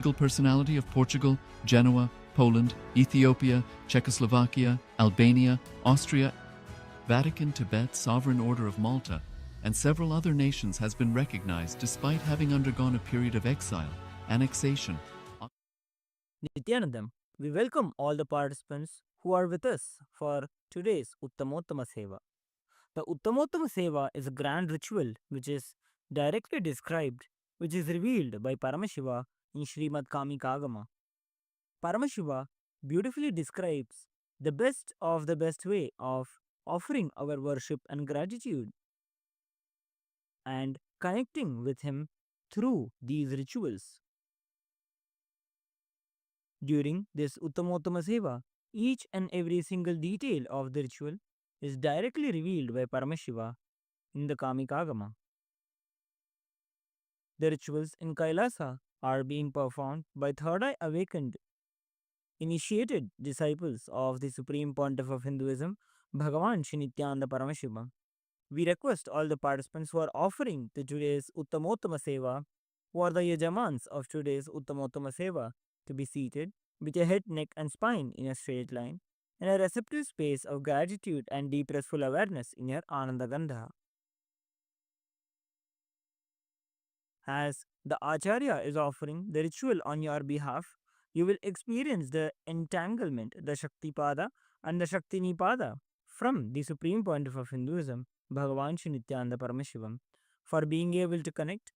Personality of Portugal, Genoa, Poland, Ethiopia, Czechoslovakia, Albania, Austria, Vatican, Tibet, Sovereign Order of Malta, and several other nations has been recognized despite having undergone a period of exile, annexation. Nithyanandam, we welcome all the participants who are with us for today's Uttamottama Seva. The Uttamottama Seva is a grand ritual which is directly described, which is revealed by Paramashiva in Srimad Kamikagama. Paramashiva beautifully describes the best of the best way of offering our worship and gratitude and connecting with him through these rituals. During this Uttamottama Seva, each and every single detail of the ritual is directly revealed by Paramashiva in the Kamikagama. The rituals in Kailasa are being performed by third eye awakened, initiated disciples of the Supreme Pontiff of Hinduism, Bhagavan Shri Nithyananda Paramashiva. We request all the participants who are offering to today's Uttamottama Seva, who are the Yajamans of today's Uttamottama Seva, to be seated with your head, neck, and spine in a straight line, in a receptive space of gratitude and deep restful awareness in your Ananda Gandha. As the Acharya is offering the ritual on your behalf, you will experience the entanglement, the Shaktipada and the Shaktinipada from the Supreme Pontiff of Hinduism, Bhagavan Shri Nithyananda Paramashivam, for being able to connect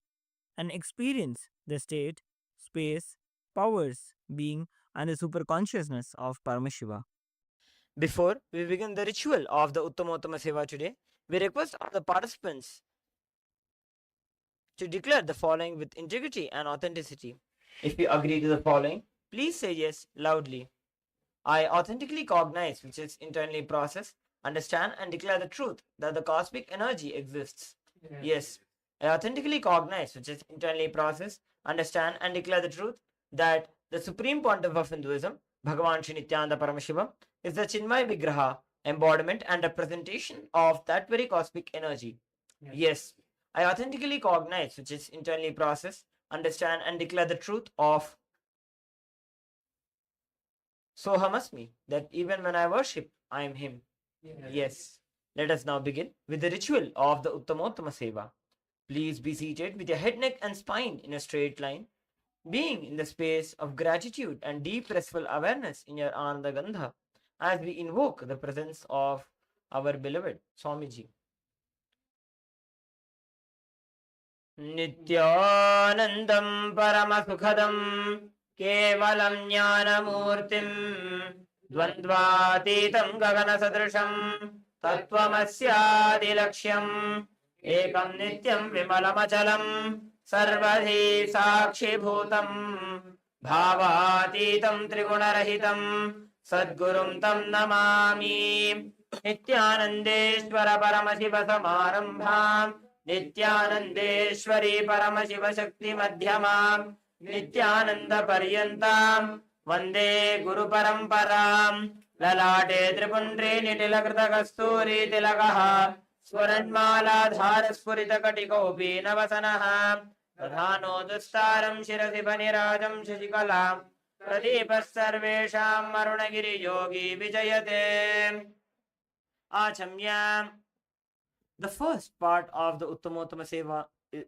and experience the state, space, powers, being, and the super consciousness of Paramashiva. Before we begin the ritual of the Uttamottama Seva today, we request all the participants to declare the following with integrity and authenticity. If you agree to the following, please say yes loudly. I authentically cognize, which is internally process, understand and declare the truth that the cosmic energy exists. Yes. I authentically cognize, which is internally process, understand and declare the truth that the Supreme Pontiff of Hinduism, Bhagavan Shri Nithyananda Paramashiva, is the Chinmay Vigraha, embodiment and representation of that very cosmic energy. Yes. I authentically cognize, which is internally process, understand and declare the truth of Sohamasmi, that even when I worship, I am him. Yes. Let us now begin with the ritual of the Uttamottama Seva. Please be seated with your head, neck and spine in a straight line, being in the space of gratitude and deep restful awareness in your Ananda Gandha, as we invoke the presence of our beloved Swamiji. Nithyanandam Paramasukhadam Kevalam Jnanamurtim Dvandvatitam Gaganasadrisham Tattvamasyaadilaksham Ekam Nityam Vimalamachalam Sarvadhi Sakshi Bhutam Bhavatitam Trigunarahitam Sadgurum Tam Namami Nithyanandeshwara Paramashiva Samarambham Nithyanandeshwari Paramashiva Shakti Madhyamam Nithyananda Paryantam Vande Guru Paramparam Lalate Tripundri Nitilakrita Kasturi Tilakaha Swaranmala Dharaspurita Katikopi Navasanaha Pradhano Dustaram Shirasi Panirajam Shashikalam Pradipas Sarvesham Marunagiri Yogi Vijayate Achamyam. The first part of the Uttamottama Seva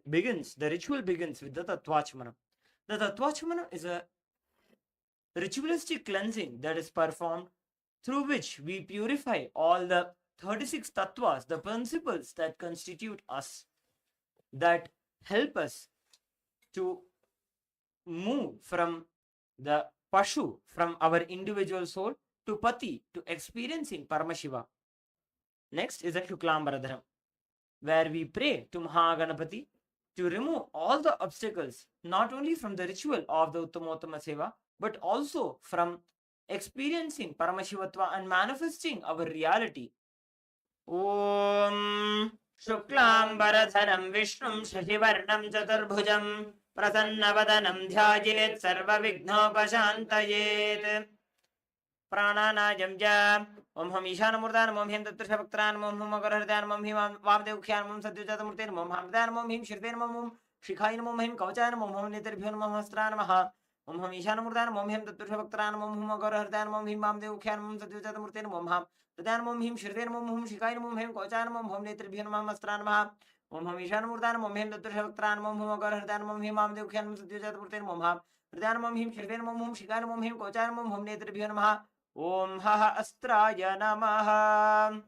begins, the ritual begins with the Tattvachmana. The Tattvachmana is a ritualistic cleansing that is performed through which we purify all the 36 tattvas, the principles that constitute us, that help us to move from the Pashu, from our individual soul, to Pati, to experiencing Paramashiva. Next is a Shuklambaradharam, where we pray to Mahaganapati to remove all the obstacles, not only from the ritual of the Uttamottama Seva, but also from experiencing Paramashivatva and manifesting our reality. Om Shuklambaradharam Vishnum Shashivarnam Chaturbhujam Prasannavadanam Dhyajit Sarva Vignopashantayet Prananayam Ja Om Ham Ishanamurdan Om Him Tattrashavakran Om Hum Magarhardan Om Him Vamdevkyan Om Satyujatamurtin Om Hamdan Om Him Shirten Om Shikhain Om Him Kavachayan Om Him Nitirbhyun Om Hastran Maha ओम हम ईशानमूर्ताय नमः, ओम हम तत्पुरुषभक्ताय नमः, ओम हम अघोरहृदयाय नमः, ओम हम वामदेवमुख्याय नमः, ओम सत्यव्रतमूर्ते नमः, ओम हम तदाय नमः, ओम हम श्रुते नमः, ओम हम शिखाय नमः, ओम हम कवचाय नमः, ओम हम नेत्रेभ्यो नमः, वस्त्राय नमः, ओम हम ईशानमूर्ताय नमः, ओम हम तत्पुरुषभक्ताय नमः, ओम हम अघोरहृदयाय नमः, ओम हम वामदेवमुख्याय नमः, सत्यव्रतमूर्ते नमः, ओम हम हृदयाय नमः, ओम हम श्रुते नमः, ओम हम शिखाय नमः, ओम हम कवचाय नमः, ओम हम नेत्रेभ्यो नमः, ओम हः अस्त्राय नमः.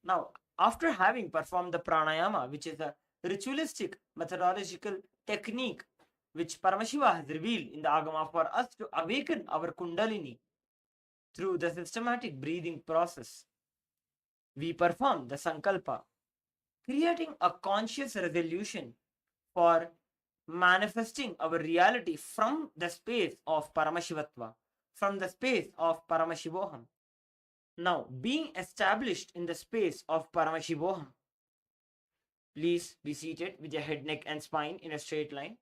Now, after having performed the pranayama, which is a ritualistic methodological technique which Paramashiva has revealed in the Agama for us to awaken our Kundalini through the systematic breathing process, we perform the Sankalpa, creating a conscious resolution for manifesting our reality from the space of Paramashivatva, from the space of Paramashivoham. Now, being established in the space of Paramashivoham, please be seated with your head, neck, and spine in a straight line.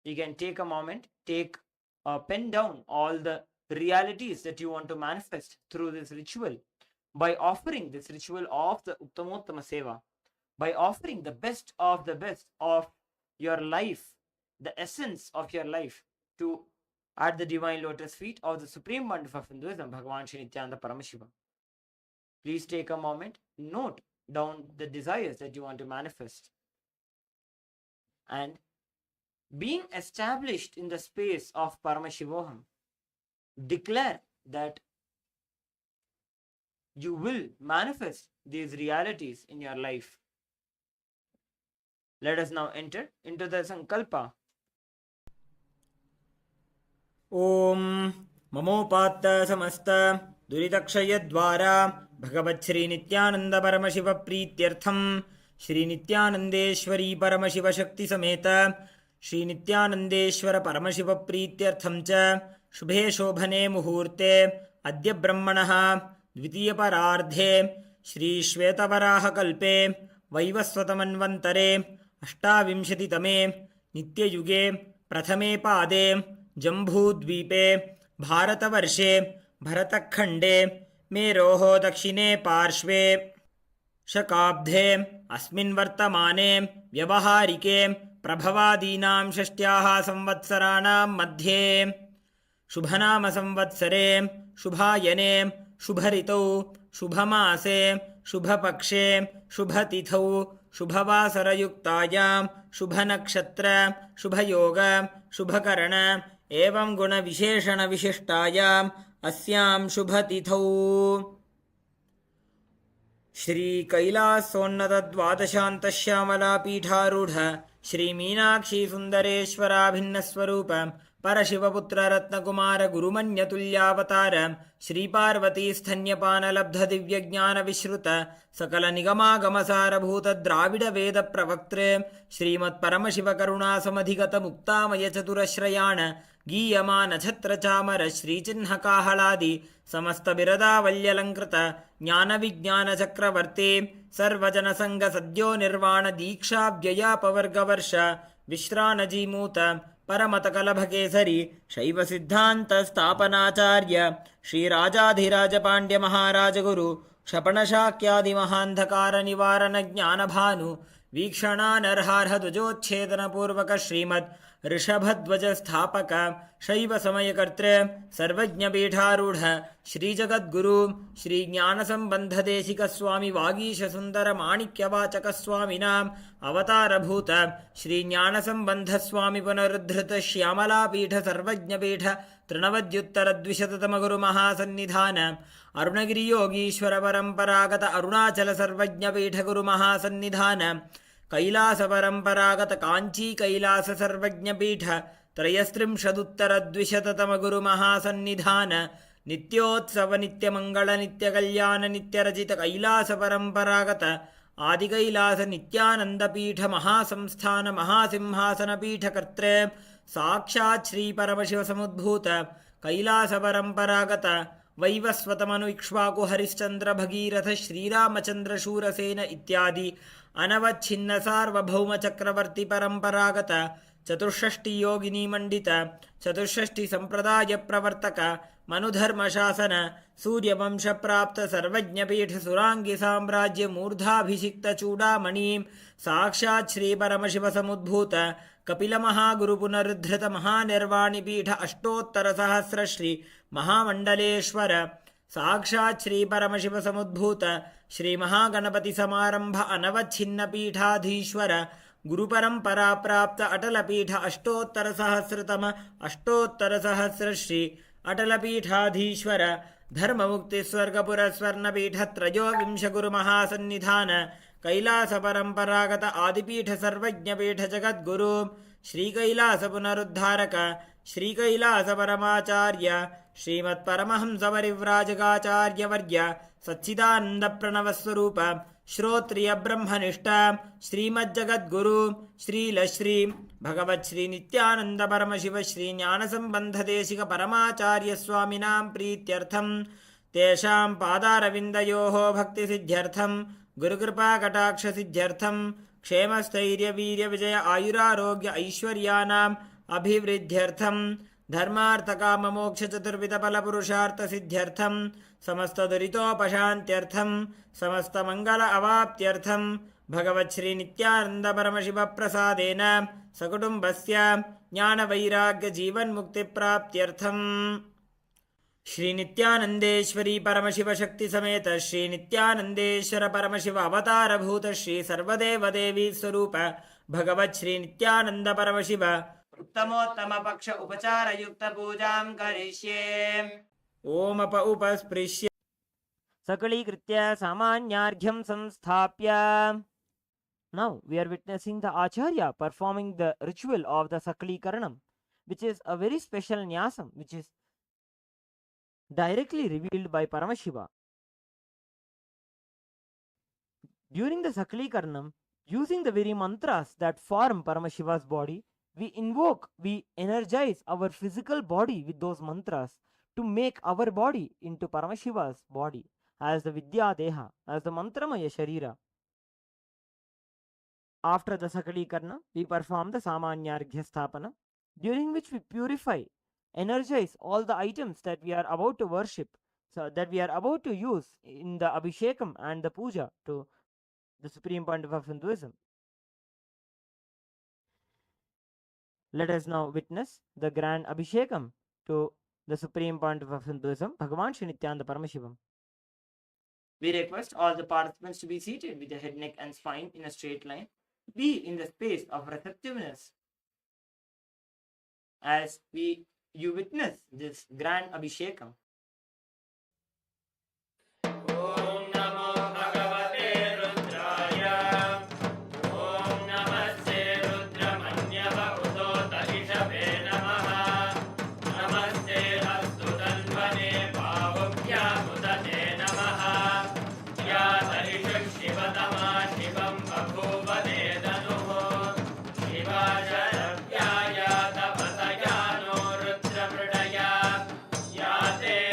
You can take a moment, pen down all the realities that you want to manifest through this ritual by offering this ritual of the Uttamottama Seva, by offering the best of your life, the essence of your life, to at the divine lotus feet of the Supreme Pontiff of Hinduism, Bhagavan Sri Nithyananda Paramashiva. Please take a moment, note down the desires that you want to manifest. And being established in the space of Paramashivoham, declare that you will manifest these realities in your life. Let us now enter into the Sankalpa. Om Mamopatta Samasta Duritakshayadvara Bhagavat Sri Nithyananda Paramashiva Preetyartham Shri Nithyanandeshwari Paramashiva Shakti Sameta Shri Nithyanandeshwara Paramashiva Preetyartham cha Shubhe Shobhane Muhurte Adya Brahmanaha Dvitiya Parardhe Shri Shvetavaraha Kalpe Vaivasvatamanvantare Ashtavimshatitame Nitya Yuge Prathame Pade Jambudvipe Bharatavarše Bharatakhande मेरोः दक्षिणे पार्श्वे शकाब्धे अस्मिन् वर्तमाने व्यवहारिके प्रभवादीनां षष्ट्याः संवत्सराणां मध्ये शुभनाम संवत्सरे शुभायने शुभऋतौ शुभमासे शुभपक्षे शुभतिथौ शुभवासरयुक्तायां शुभनक्षत्र शुभयोग शुभकरण एवं गुणविशेषणविशिष्टायाम् अस्यां शुभतिथौ श्री कैलासोन्नत द्वादशान्तश्यामला पीठारूढ़ श्री मीनाक्षी सुंदरेश्वराभिन्न स्वरूप परशिवपुत्र रत्नकुमार गुरुमन्यतुल्यावतार श्री पार्वती स्तन्यपान लब्ध दिव्य ज्ञान विश्रुत सकल निगमागमसारभूत द्राविड वेद प्रवक्तृ श्रीमत् परमशिव करुणा समधिगत मुक्तामय चतुरश्रयाण गीयमान छत्र चामर श्रीचिह्न काहलादि समस्त बिरदावल्यलंकृत ज्ञान विज्ञान चक्रवर्ती सर्वजन संग सद्यो निर्वाण दीक्षा व्ययापवर्गवर्ष विश्रानजीमूत परमत कलभकेसरी शैव सिद्धांत स्थापनाचार्य श्री राजाधिराज पांड्य महाराज गुरु क्षपण शाक्यादि महांधकार निवारण ज्ञान भानु वीक्षणानर्हार्ह ध्वजोच्छेदन पूर्वक श्रीमद् ऋषभध्वज स्थापक शैव समयकर्तृ सर्वज्ञ पीठारूढ़ श्री जगद्गुरु श्री ज्ञान संबंध देशिक स्वामी वागीश सुंदर माणिक्यवाचक स्वामिनाम अवतारभूत श्री ज्ञान संबंध स्वामी पुनरुद्धृत श्यामला पीठ सर्वज्ञ पीठ तृणवद्युत्तर द्विशततम गुरु महासन्निधान अरुणगिरि योगीश्वर परंपरागत अरुणाचल सर्वज्ञ पीठ गुरु महासन्निधान कैलास परंपरागत कांची कैलास सर्वज्ञ पीठ त्रयस्त्रिंशदुत्तर द्विशततम गुरु महासन्निधान नित्योत्सव नित्य मंगल नित्य कल्याण नित्य रचित कैलास परंपरागत आदि कैलास नित्यानंद पीठ महासंस्थान महासिंहासन पीठ कर्तृ साक्षात् श्री परमशिव समुद्भूत कैलास परंपरागत वैवस्वतमनु इक्ष्वाकु हरिश्चंद्र भगीरथ श्रीरामचंद्र शूरसेन इत्यादि अनवच्छिन्न सार्वभौम चक्रवर्ती परंपरागत चतुष्षष्टि योगिनी मंडित चतुष्षष्टि संप्रदाय प्रवर्तक मनुधर्म शासन सूर्यवंश प्राप्त सर्वज्ञ पीठ सुरांगी साम्राज्य मूर्धाभिषिक्त चूड़ामणि साक्षात् श्री परमशिव समुद्भूत कपिलमहागुरुपुनरुद्धृत महानिर्वाणिपीठ अष्टोत्तरसहस्र श्री महामण्डलेश्वर साक्षात् श्री परमशिव समुद्भूत श्री महागणपति समारंभ अनवच्छिन्न पीठाधीश्वर गुरुपरंपरा प्राप्त अटलपीठ अष्टोत्तरसहस्रतम अष्टोत्तरसहस्र श्री अटलपीठाधीश्वर धर्ममुक्ति स्वर्गपुरस्वर्णपीठ त्रयोविंश गुरुमहासन्निधान कैलास परंपरागत आदिपीठ सर्वज्ञपीठ जगद्गुरु श्री कैलास पुनरुद्धारक श्री कैलास परमाचार्य श्रीमत्परमहंस परिव्राजकाचार्य वर्य सच्चिदानंद प्रणव स्वरूप श्रोत्रिय ब्रह्मनिष्ठ श्रीमज्जगद्गुरु श्रीलश्री भगवत् श्री नित्यानंद परमशिव श्री ज्ञानसंबंध देशिक परमाचार्य स्वामिनां प्रीत्यर्थं तेषां पादारविन्दयोः भक्तिसिद्ध्यर्थं गुरुकृपा कटाक्ष सिद्ध्यर्थं क्षेमस्थैर्य वीर्य विजय आयुरारोग्य ऐश्वर्यानाम् अभिवृद्ध्यर्थं धर्मार्थ काम मोक्ष चतुर्विध फल पुरुषार्थ सिद्ध्यर्थं समस्त दुरितोपशान्त्यर्थं समस्त मंगल अवाप्त्यर्थं भगवत् श्री नित्यानंद परमशिव प्रसादेन सकुटुम्बस्य ज्ञान वैराग्य जीवन मुक्ति प्राप्त्यर्थं श्री नित्यानंदेश्वरी परमशिव शक्ति समेत श्री नित्यानंदेश्वर परमशिव अवतार भूत श्री सर्वदेव देवी स्वरूप भगवत् श्री नित्यानंद परमशिव उत्तमोत्तम पक्ष उपचार युक्त पूजां करिष्ये। ओम उपस्पृश्य सकलीकृत्य सामान्यार्घ्यं संस्थाप्य. Now we are witnessing the Acharya performing the ritual of the Sakalikaranam, which is a very special nyasam, which is directly revealed by Paramashiva. During the Sakalikaranam, using the very mantras that form Paramashiva's body, we energize our physical body with those mantras to make our body into Paramashiva's body as the Vidya Deha, as the Mantramaya Sharira. After the Sakalikarna, we perform the Samanyarghya Sthapana, during which we purify, energize all the items that we are about to worship, so that we are about to use in the Abhishekam and the Puja to the Supreme Pontiff of Hinduism. Let us now witness the grand Abhishekam to the Supreme Pontiff of Hinduism, Bhagavan Shri Nithyananda Paramashivam. We request all the participants to be seated with the head, neck and spine in a straight line. Be in the space of receptiveness as you witness this grand Abhishekam. Yate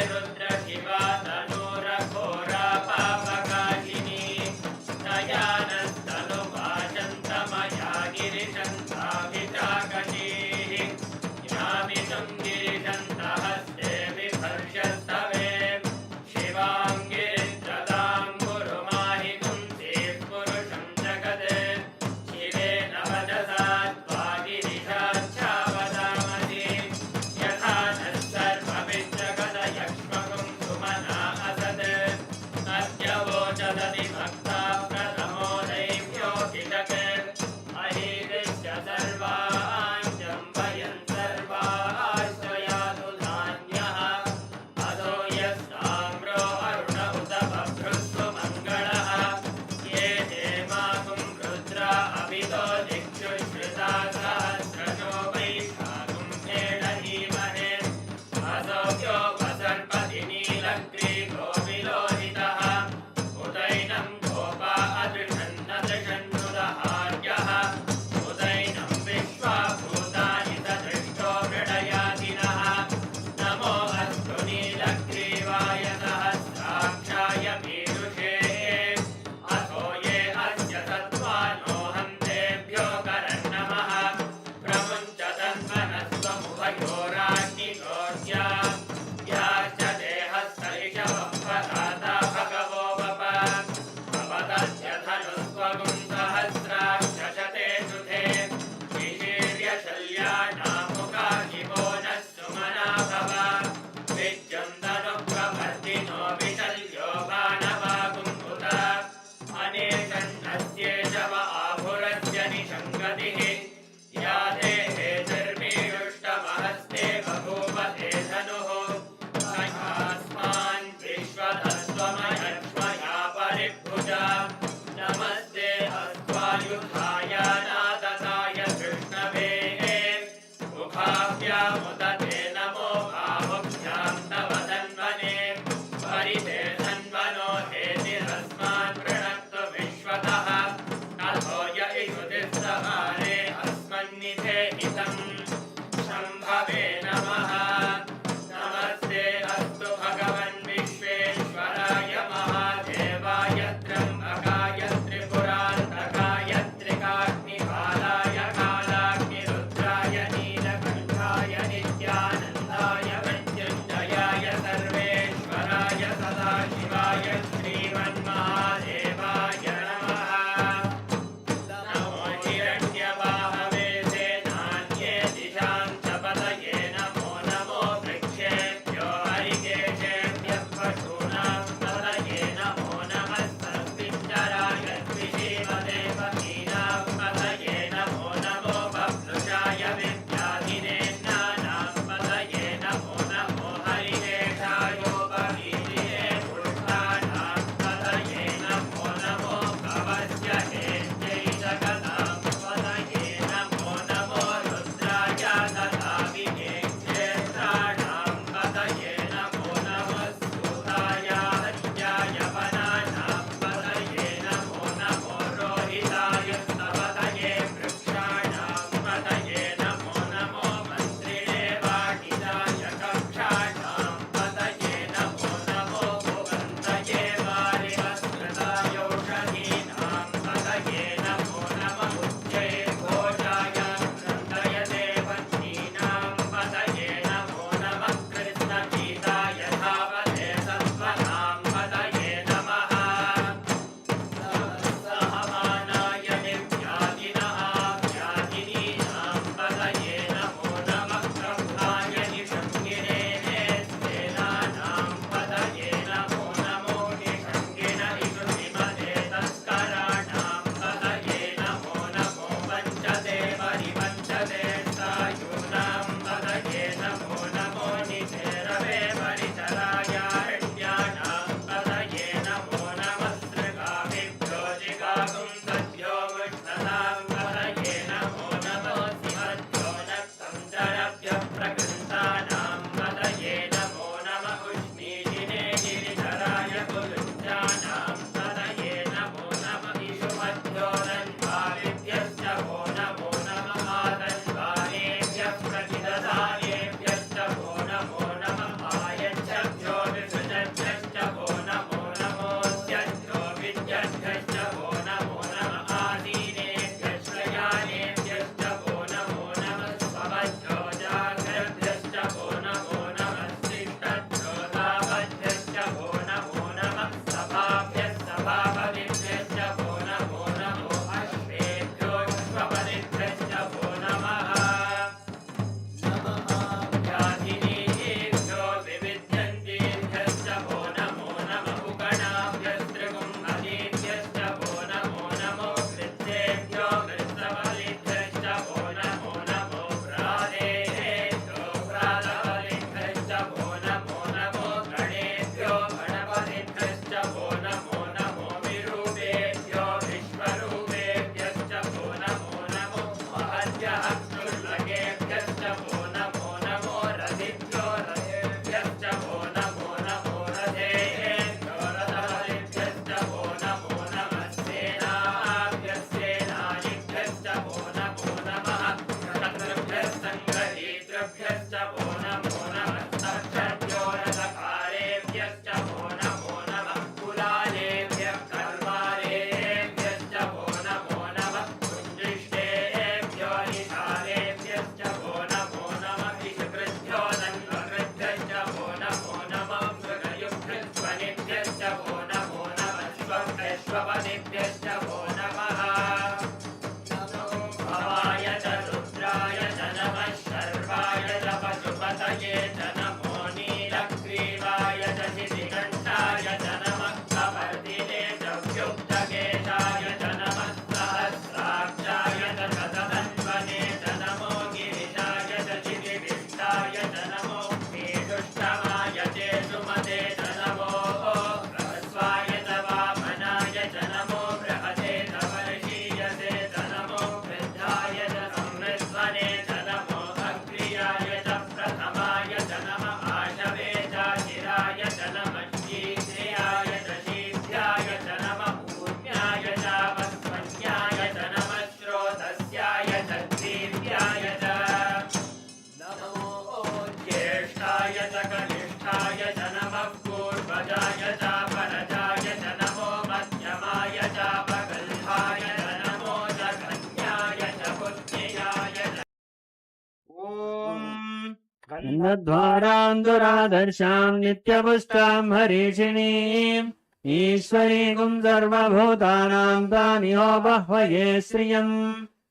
नद्वारान् दुरादर्शाम् नित्यपुष्टाम् हरीषिणीम् ईश्वरीकुं सर्वभूतानां तानिहोपह्वये श्रियम्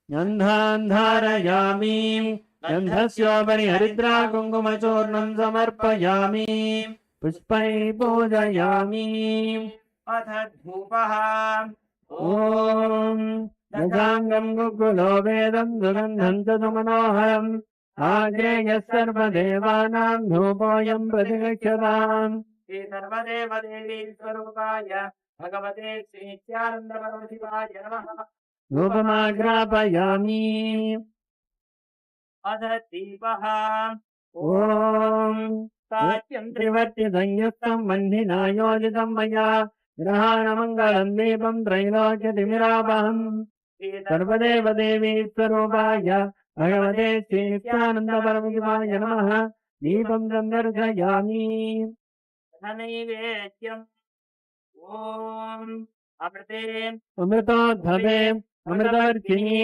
गन्धान् धारयामि गन्धस्योपरि हरिद्रा कुङ्कुमचूर्णं समर्पयामि पुष्पैः पूजयामि अथ धूपः ॐ दशाङ्गं गुग्गुलो वेदं सुगन्धं च सुमनोहरम् आग्नेयः सर्वदेवानां धूपोऽयं प्रतिगच्छताम् श्री सर्वदेवदेवी स्वरूपाय भगवते श्री नित्यानन्दपरमशिवाय नमः धूपमाग्रापयामि अथ दीपः ॐ सात्यं त्रिवर्तिसंयुक्तं वह्निना योजितं मया ग्रहाणमङ्गलं दीपं त्रैलोक्यतिमिरापहम् श्री सर्वदेवदेवी स्वरूपाय भगवते श्री नित्यानन्दपरमशिवाय नमः दीपं सन्दर्शयामि नैवेद्यम् ॐ अमृते अमृतोद्भवे अमृतवर्षिणि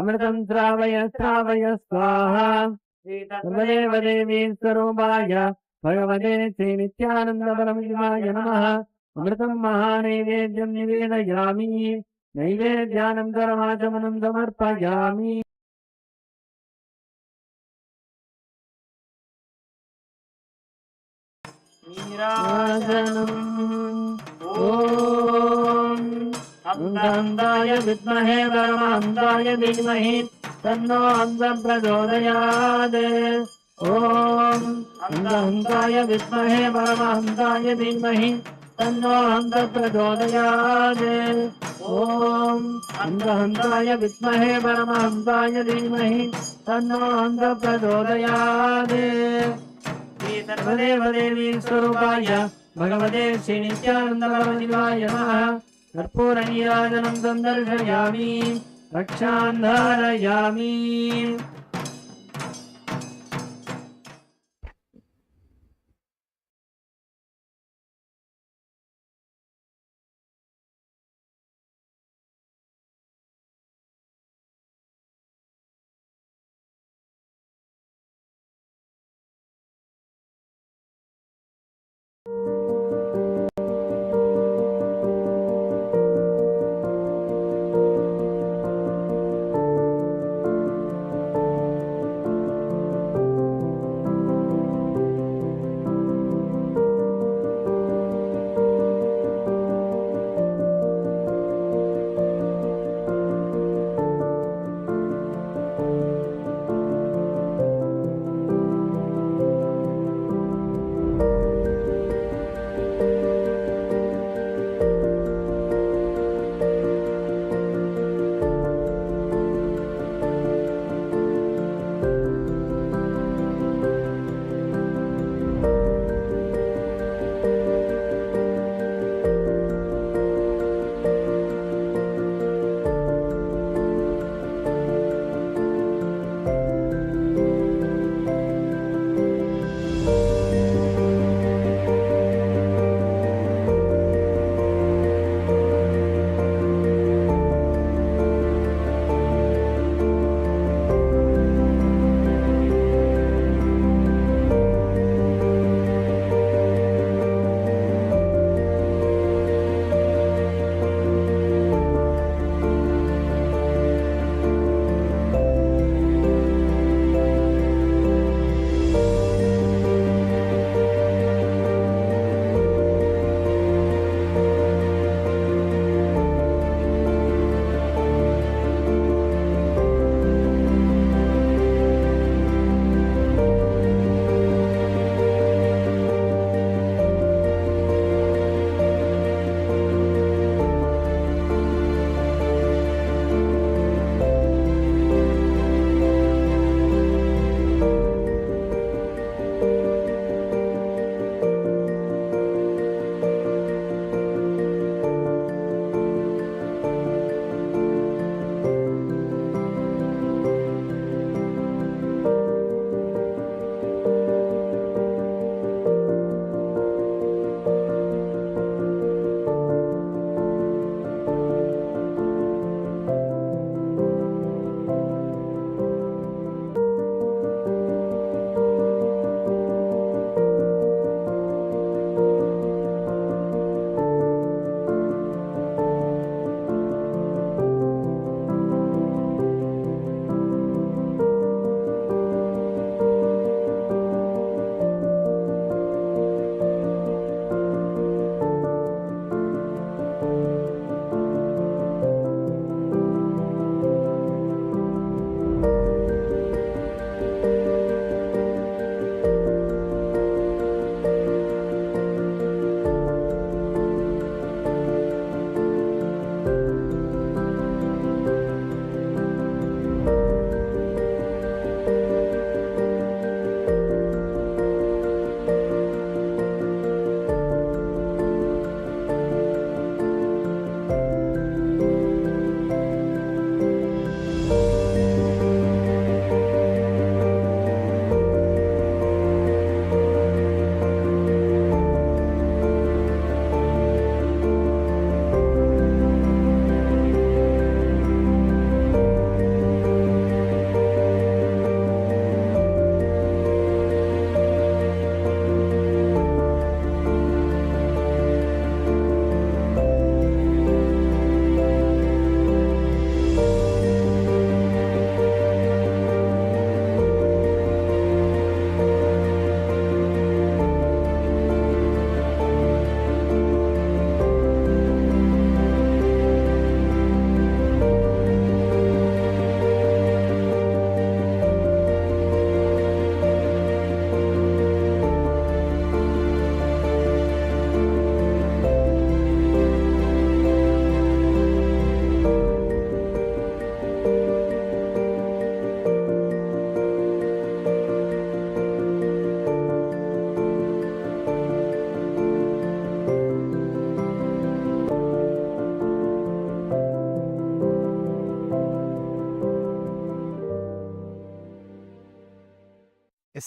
अमृतं श्रावय श्रावय स्वाहा सर्वदेवदेवी स्वरूपाय भगवते श्री नित्यानन्दपरमशिवाय नमः अमृतं महानैवेद्यं निवेदयामि नैवेद्यानन्तरमाचमनं समर्पयामि नीराजनम् ॐ अन्धाय विद्महे परमान्धाय धीमहि तन्नो अन्धः प्रचोदयात् ॐ अन्धाय विद्महे परमान्धाय धीमहि तन्नो अन्धः प्रचोदयात् ॐ अन्धाय विद्महे परमान्धाय धीमहि तन्नो अन्धः प्रचोदयात् सर्वदेवदेवी स्वरूपाय भगवते श्री नित्यानन्दपरमशिवाय नमः कर्पूरनीराजनं सन्दर्शयामि रक्षान् धारयामि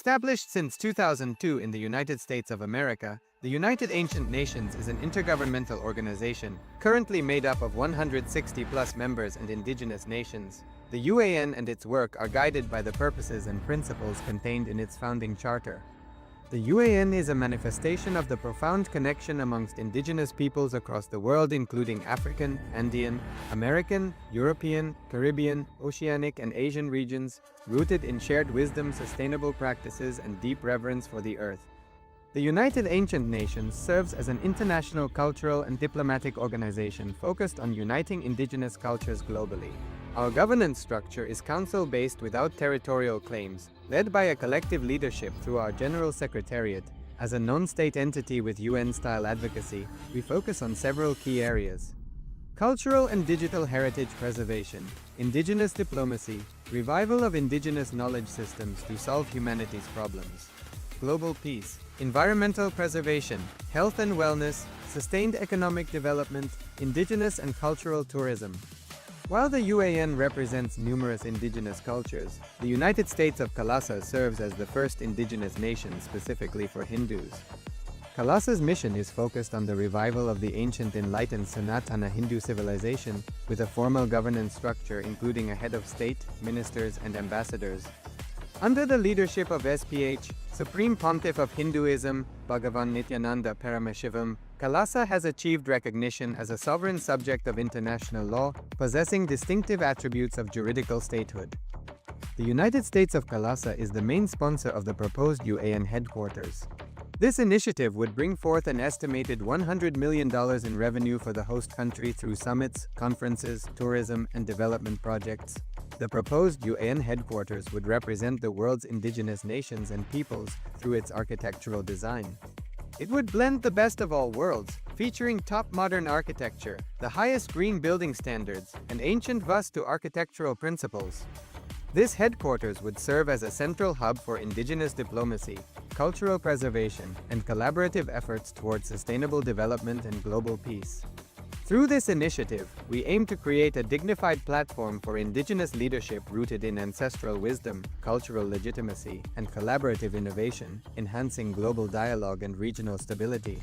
Established since 2002 in the United States of America, the United Ancient Nations is an intergovernmental organization, currently made up of 160+ members and indigenous nations. The UAN and its work are guided by the purposes and principles contained in its founding charter. The UAN is a manifestation of the profound connection amongst indigenous peoples across the world, including African, Andean, American, European, Caribbean, Oceanic, and Asian regions, rooted in shared wisdom, sustainable practices, and deep reverence for the earth. The United Ancient Nations serves as an international cultural and diplomatic organization focused on uniting indigenous cultures globally. Our governance structure is council-based without territorial claims, led by a collective leadership through our General Secretariat. As a non-state entity with UN-style advocacy, we focus on several key areas: cultural and digital heritage preservation, indigenous diplomacy, revival of indigenous knowledge systems to solve humanity's problems, global peace, environmental preservation, health and wellness, sustained economic development, indigenous and cultural tourism. While the UAN represents numerous indigenous cultures, the United States of KAILASA serves as the first indigenous nation specifically for Hindus. KAILASA's mission is focused on the revival of the ancient enlightened Sanatana Hindu civilization with a formal governance structure including a head of state, ministers, and ambassadors. Under the leadership of SPH, Supreme Pontiff of Hinduism, Bhagavan Nithyananda Paramashivam, KAILASA has achieved recognition as a sovereign subject of international law, possessing distinctive attributes of juridical statehood. The United States of KAILASA is the main sponsor of the proposed UAN headquarters. This initiative would bring forth an estimated $100 million in revenue for the host country through summits, conferences, tourism, and development projects. The proposed UAN headquarters would represent the world's indigenous nations and peoples through its architectural design. It would blend the best of all worlds, featuring top modern architecture, the highest green building standards, and ancient Vastu architectural principles. This headquarters would serve as a central hub for indigenous diplomacy, cultural preservation, and collaborative efforts towards sustainable development and global peace. Through this initiative, we aim to create a dignified platform for indigenous leadership rooted in ancestral wisdom, cultural legitimacy, and collaborative innovation, enhancing global dialogue and regional stability.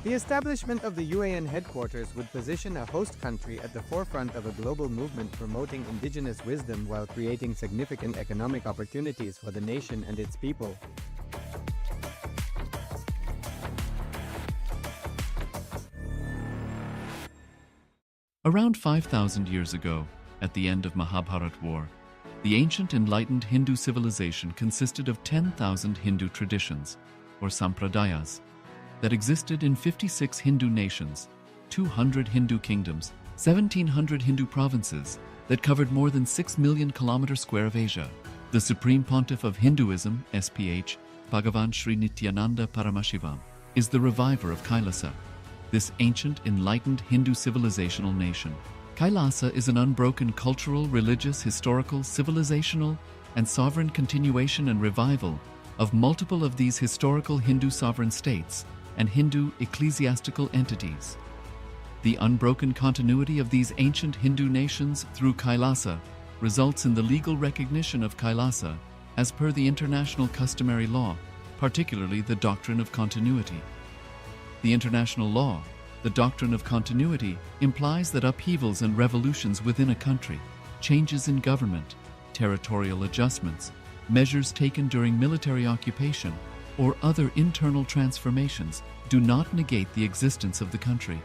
The establishment of the UAN headquarters would position a host country at the forefront of a global movement promoting indigenous wisdom while creating significant economic opportunities for the nation and its people. Around 5,000 years ago, at the end of Mahabharat War, the ancient enlightened Hindu civilization consisted of 10,000 Hindu traditions, or sampradayas, that existed in 56 Hindu nations, 200 Hindu kingdoms, 1,700 Hindu provinces that covered more than 6 million kilometers square of Asia. The Supreme Pontiff of Hinduism, SPH, Bhagavan Sri Nithyananda Paramashivam, is the reviver of KAILASA, this ancient, enlightened Hindu civilizational nation. KAILASA is an unbroken cultural, religious, historical, civilizational, and sovereign continuation and revival of multiple of these historical Hindu sovereign states and Hindu ecclesiastical entities. The unbroken continuity of these ancient Hindu nations through KAILASA results in the legal recognition of KAILASA as per the international customary law, particularly the doctrine of continuity. The international law, the doctrine of continuity, implies that upheavals and revolutions within a country, changes in government, territorial adjustments, measures taken during military occupation, or other internal transformations do not negate the existence of the country,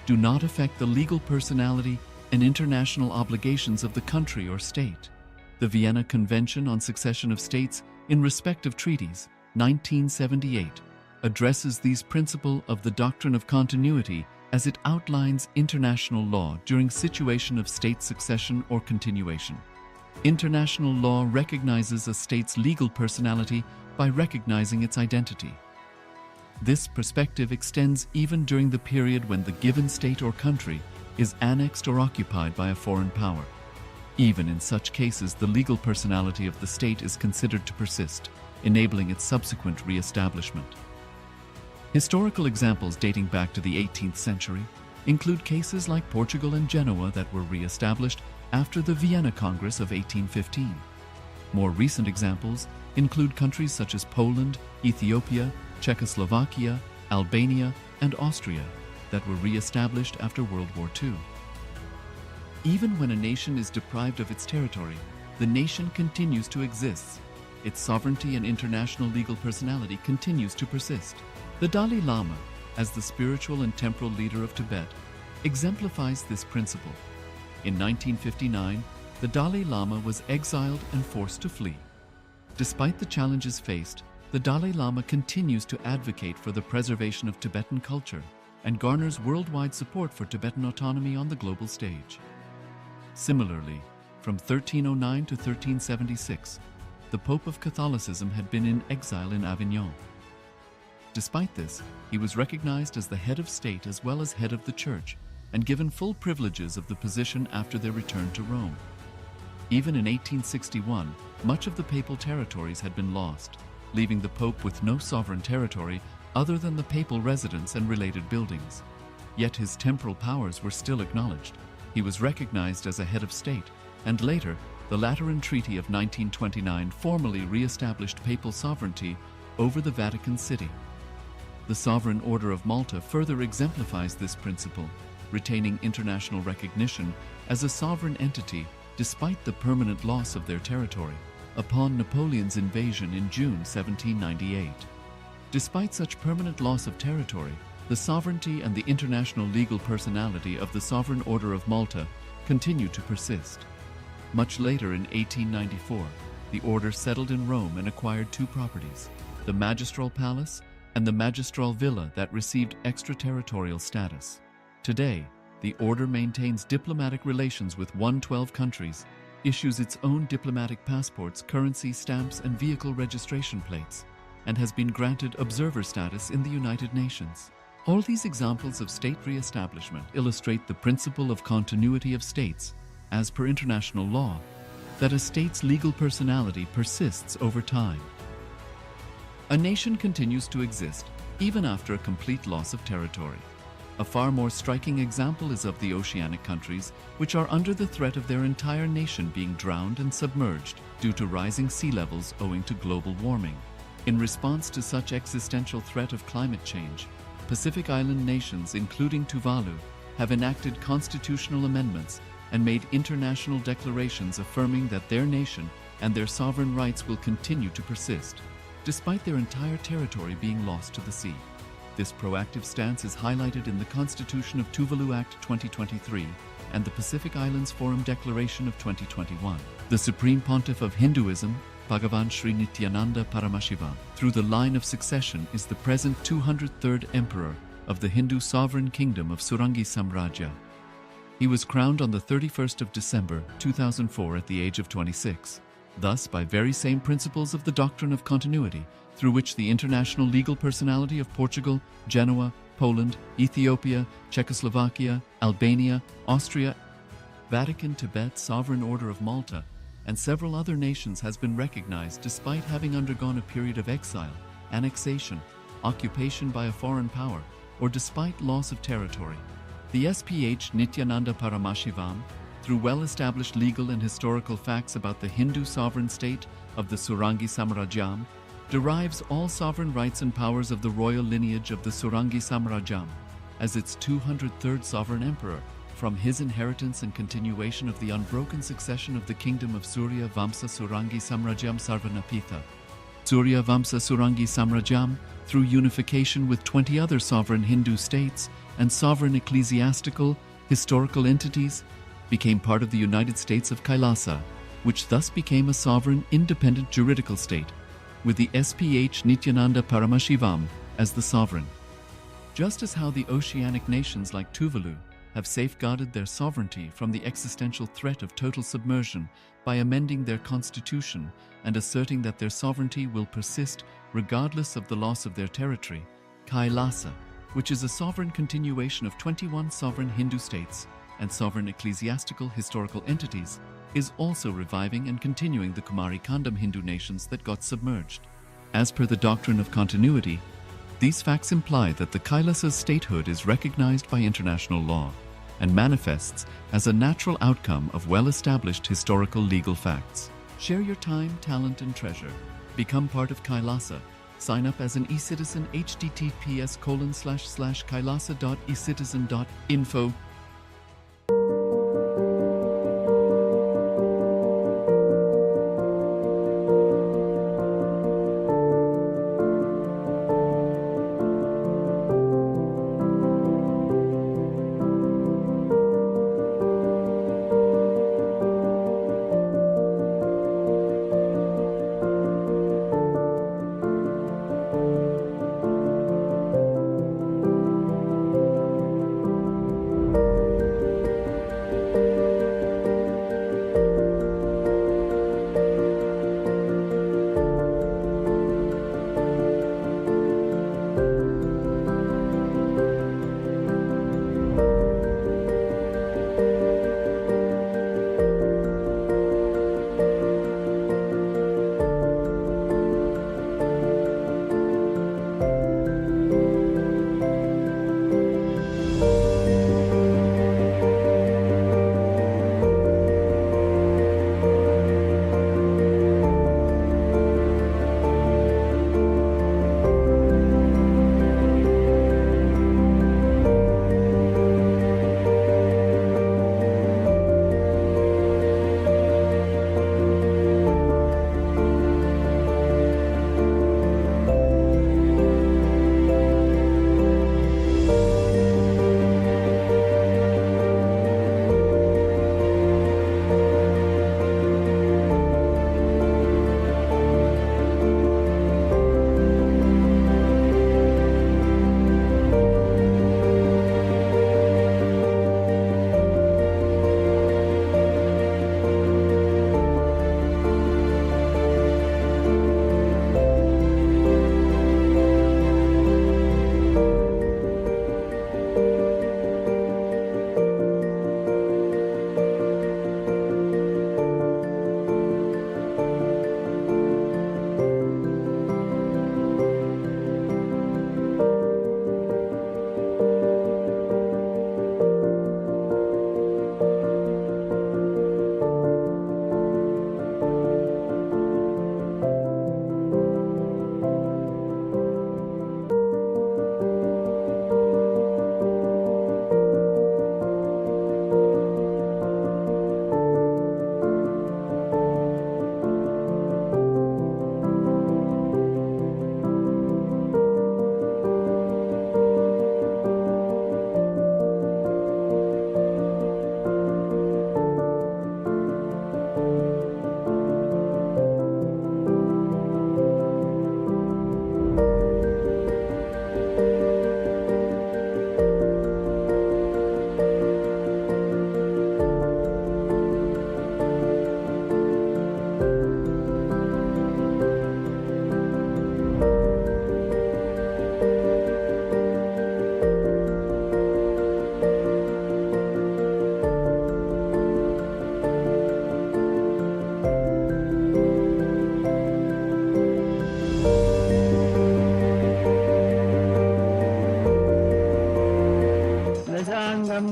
do not affect the legal personality and international obligations of the country or state. The Vienna Convention on Succession of States in Respect of Treaties, 1978, addresses these principles of the doctrine of continuity as it outlines international law during situation of state succession or continuation. International law recognizes a state's legal personality by recognizing its identity. This perspective extends even during the period when the given state or country is annexed or occupied by a foreign power. Even in such cases, the legal personality of the state is considered to persist, enabling its subsequent re-establishment. Historical examples dating back to the 18th century include cases like Portugal and Genoa that were re-established after the Vienna Congress of 1815. More recent examples include countries such as Poland, Ethiopia, Czechoslovakia, Albania, and Austria that were re-established after World War II. Even when a nation is deprived of its territory, the nation continues to exist. Its sovereignty and international legal personality continues to persist. The Dalai Lama, as the spiritual and temporal leader of Tibet, exemplifies this principle. In 1959, the Dalai Lama was exiled and forced to flee. Despite the challenges faced, the Dalai Lama continues to advocate for the preservation of Tibetan culture and garners worldwide support for Tibetan autonomy on the global stage. Similarly, from 1309 to 1376, the Pope of Catholicism had been in exile in Avignon. Despite this, he was recognized as the head of state as well as head of the church and given full privileges of the position after their return to Rome. Even in 1861, much of the papal territories had been lost, leaving the Pope with no sovereign territory other than the papal residence and related buildings. Yet his temporal powers were still acknowledged. He was recognized as a head of state, and later, the Lateran Treaty of 1929 formally re-established papal sovereignty over the Vatican City. The Sovereign Order of Malta further exemplifies this principle, retaining international recognition as a sovereign entity despite the permanent loss of their territory upon Napoleon's invasion in June 1798. Despite such permanent loss of territory, the sovereignty and the international legal personality of the Sovereign Order of Malta continue to persist. Much later in 1894, the order settled in Rome and acquired two properties, the Magistral Palace and the Magistral Villa that received extraterritorial status. Today, the order maintains diplomatic relations with 112 countries, issues its own diplomatic passports, currency, stamps, and vehicle registration plates, and has been granted observer status in the United Nations. All these examples of state re-establishment illustrate the principle of continuity of states, as per international law, that a state's legal personality persists over time. A nation continues to exist even after a complete loss of territory. A far more striking example is of the oceanic countries, which are under the threat of their entire nation being drowned and submerged due to rising sea levels owing to global warming. In response to such existential threat of climate change, Pacific Island nations, including Tuvalu, have enacted constitutional amendments and made international declarations affirming that their nation and their sovereign rights will continue to persist, despite their entire territory being lost to the sea. This proactive stance is highlighted in the Constitution of Tuvalu Act 2023 and the Pacific Islands Forum Declaration of 2021. The Supreme Pontiff of Hinduism, Bhagavan Sri Nithyananda Paramashiva, through the line of succession is the present 203rd Emperor of the Hindu Sovereign Kingdom of Surangi Samrajya. He was crowned on the 31st of December 2004 at the age of 26. Thus, by very same principles of the doctrine of continuity, through which the international legal personality of Portugal, Genoa, Poland, Ethiopia, Czechoslovakia, Albania, Austria, Vatican, Tibet, Sovereign Order of Malta, and several other nations has been recognized despite having undergone a period of exile, annexation, occupation by a foreign power, or despite loss of territory. The SPH Nithyananda Paramashivam, through well-established legal and historical facts about the Hindu sovereign state of the Surangi Samrajyam, derives all sovereign rights and powers of the royal lineage of the Surangi Samrajyam as its 203rd sovereign emperor from his inheritance and continuation of the unbroken succession of the kingdom of Surya Vamsa Surangi Samrajyam Sarvanapitha. Surya Vamsa Surangi Samrajyam, through unification with 20 other sovereign Hindu states and sovereign ecclesiastical, historical entities, became part of the United States of KAILASA, which thus became a sovereign, independent juridical state, with the SPH Nithyananda Paramashivam as the sovereign. Just as how the oceanic nations like Tuvalu have safeguarded their sovereignty from the existential threat of total submersion by amending their constitution and asserting that their sovereignty will persist regardless of the loss of their territory, KAILASA, which is a sovereign continuation of 21 sovereign Hindu states and sovereign ecclesiastical historical entities, is also reviving and continuing the Kumari Kandam Hindu nations that got submerged. As per the doctrine of continuity, these facts imply that the Kailasa's statehood is recognized by international law and manifests as a natural outcome of well-established historical legal facts. Share your time, talent, and treasure. Become part of Kailasa. Sign up as an eCitizen https://kailasa.ecitizen.info.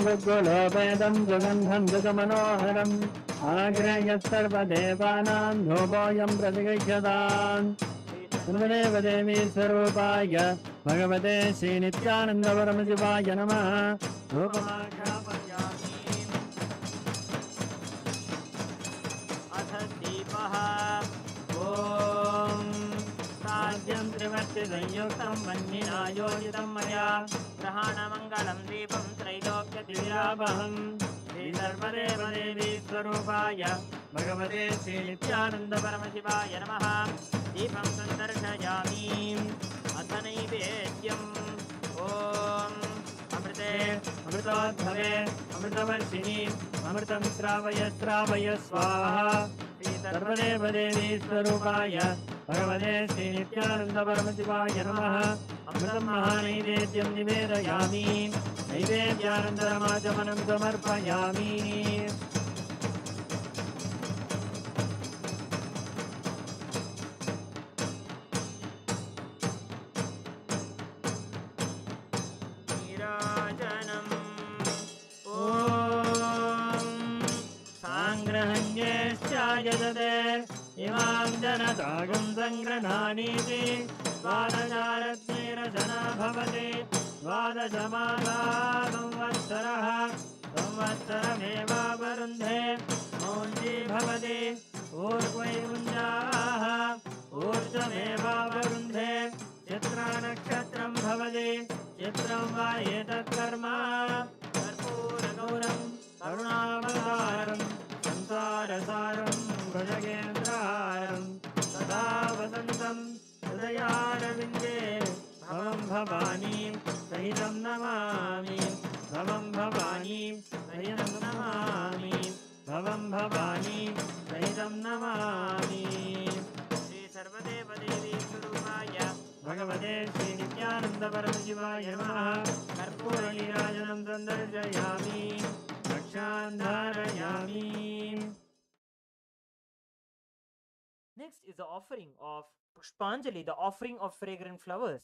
गुरुकुलोपेदं सुगन्धं सुमनोहरम् आग्रेयः सर्वदेवानां धूपोऽयं प्रतिगृह्यताम् सर्वदेव देवी स्वरूपाय भगवते श्रीनित्यानन्दपरमशिवाय नमः। धूपमाघ्रापयामि। अथ दीपः। ॐ साध्यं त्रिवर्तिसंयुक्तं वह्निना योजितं मया ग्रहाणमङ्गलं दीपं त्रैलोक्यदिव्यावहम् श्रीसर्वदेव देवी स्वरूपाय भगवते श्रीनित्यानन्दपरमशिवाय नमः। दीपं सन्दर्शयामि। अथ नैवेद्यम्। ॐ अमृते अमृतोद्भवे अमृतवर्षिणि अमृतं श्रावय श्रावय स्वाहा। श्रीसर्वदेव देवी स्वरूपाय भगवते श्रीनित्यानन्दपरमशिवाय नमः। अमृतं महानैवेद्यं निवेदयामि। नैवेद्यानन्तरमाचमनं समर्पयामि। इमां जनतागं सङ्गृह्णानीति द्वादशारत्नेरजना भवति द्वादशमासा संवत्सरः संवत्सरमेवावरुन्धे मौञ्जी भवति ऊर्ध्वैमुञ्जाः ऊर्ध्वमेवावरुन्धे चित्रानक्षत्रं भवति चित्रं वा एतत्कर्म कर्पूरगौरं करुणावतारं संसारसारं भुजगेन्द्रहारं सदा वसन्तं हृदयारविन्दे भवं भवानीं सहितं नमामि भवं भवानीं सहितं नमामि भवं भवानीं सहितं नमामि। श्री सर्वदेवदेवी स्वरूपाय भगवते श्री नित्यानंद परमशिवाय नमः। कर्पूरनीराजनं सन्दर्शयामि रक्षां धारयामि। Next is the offering of Pushpanjali, the offering of fragrant flowers,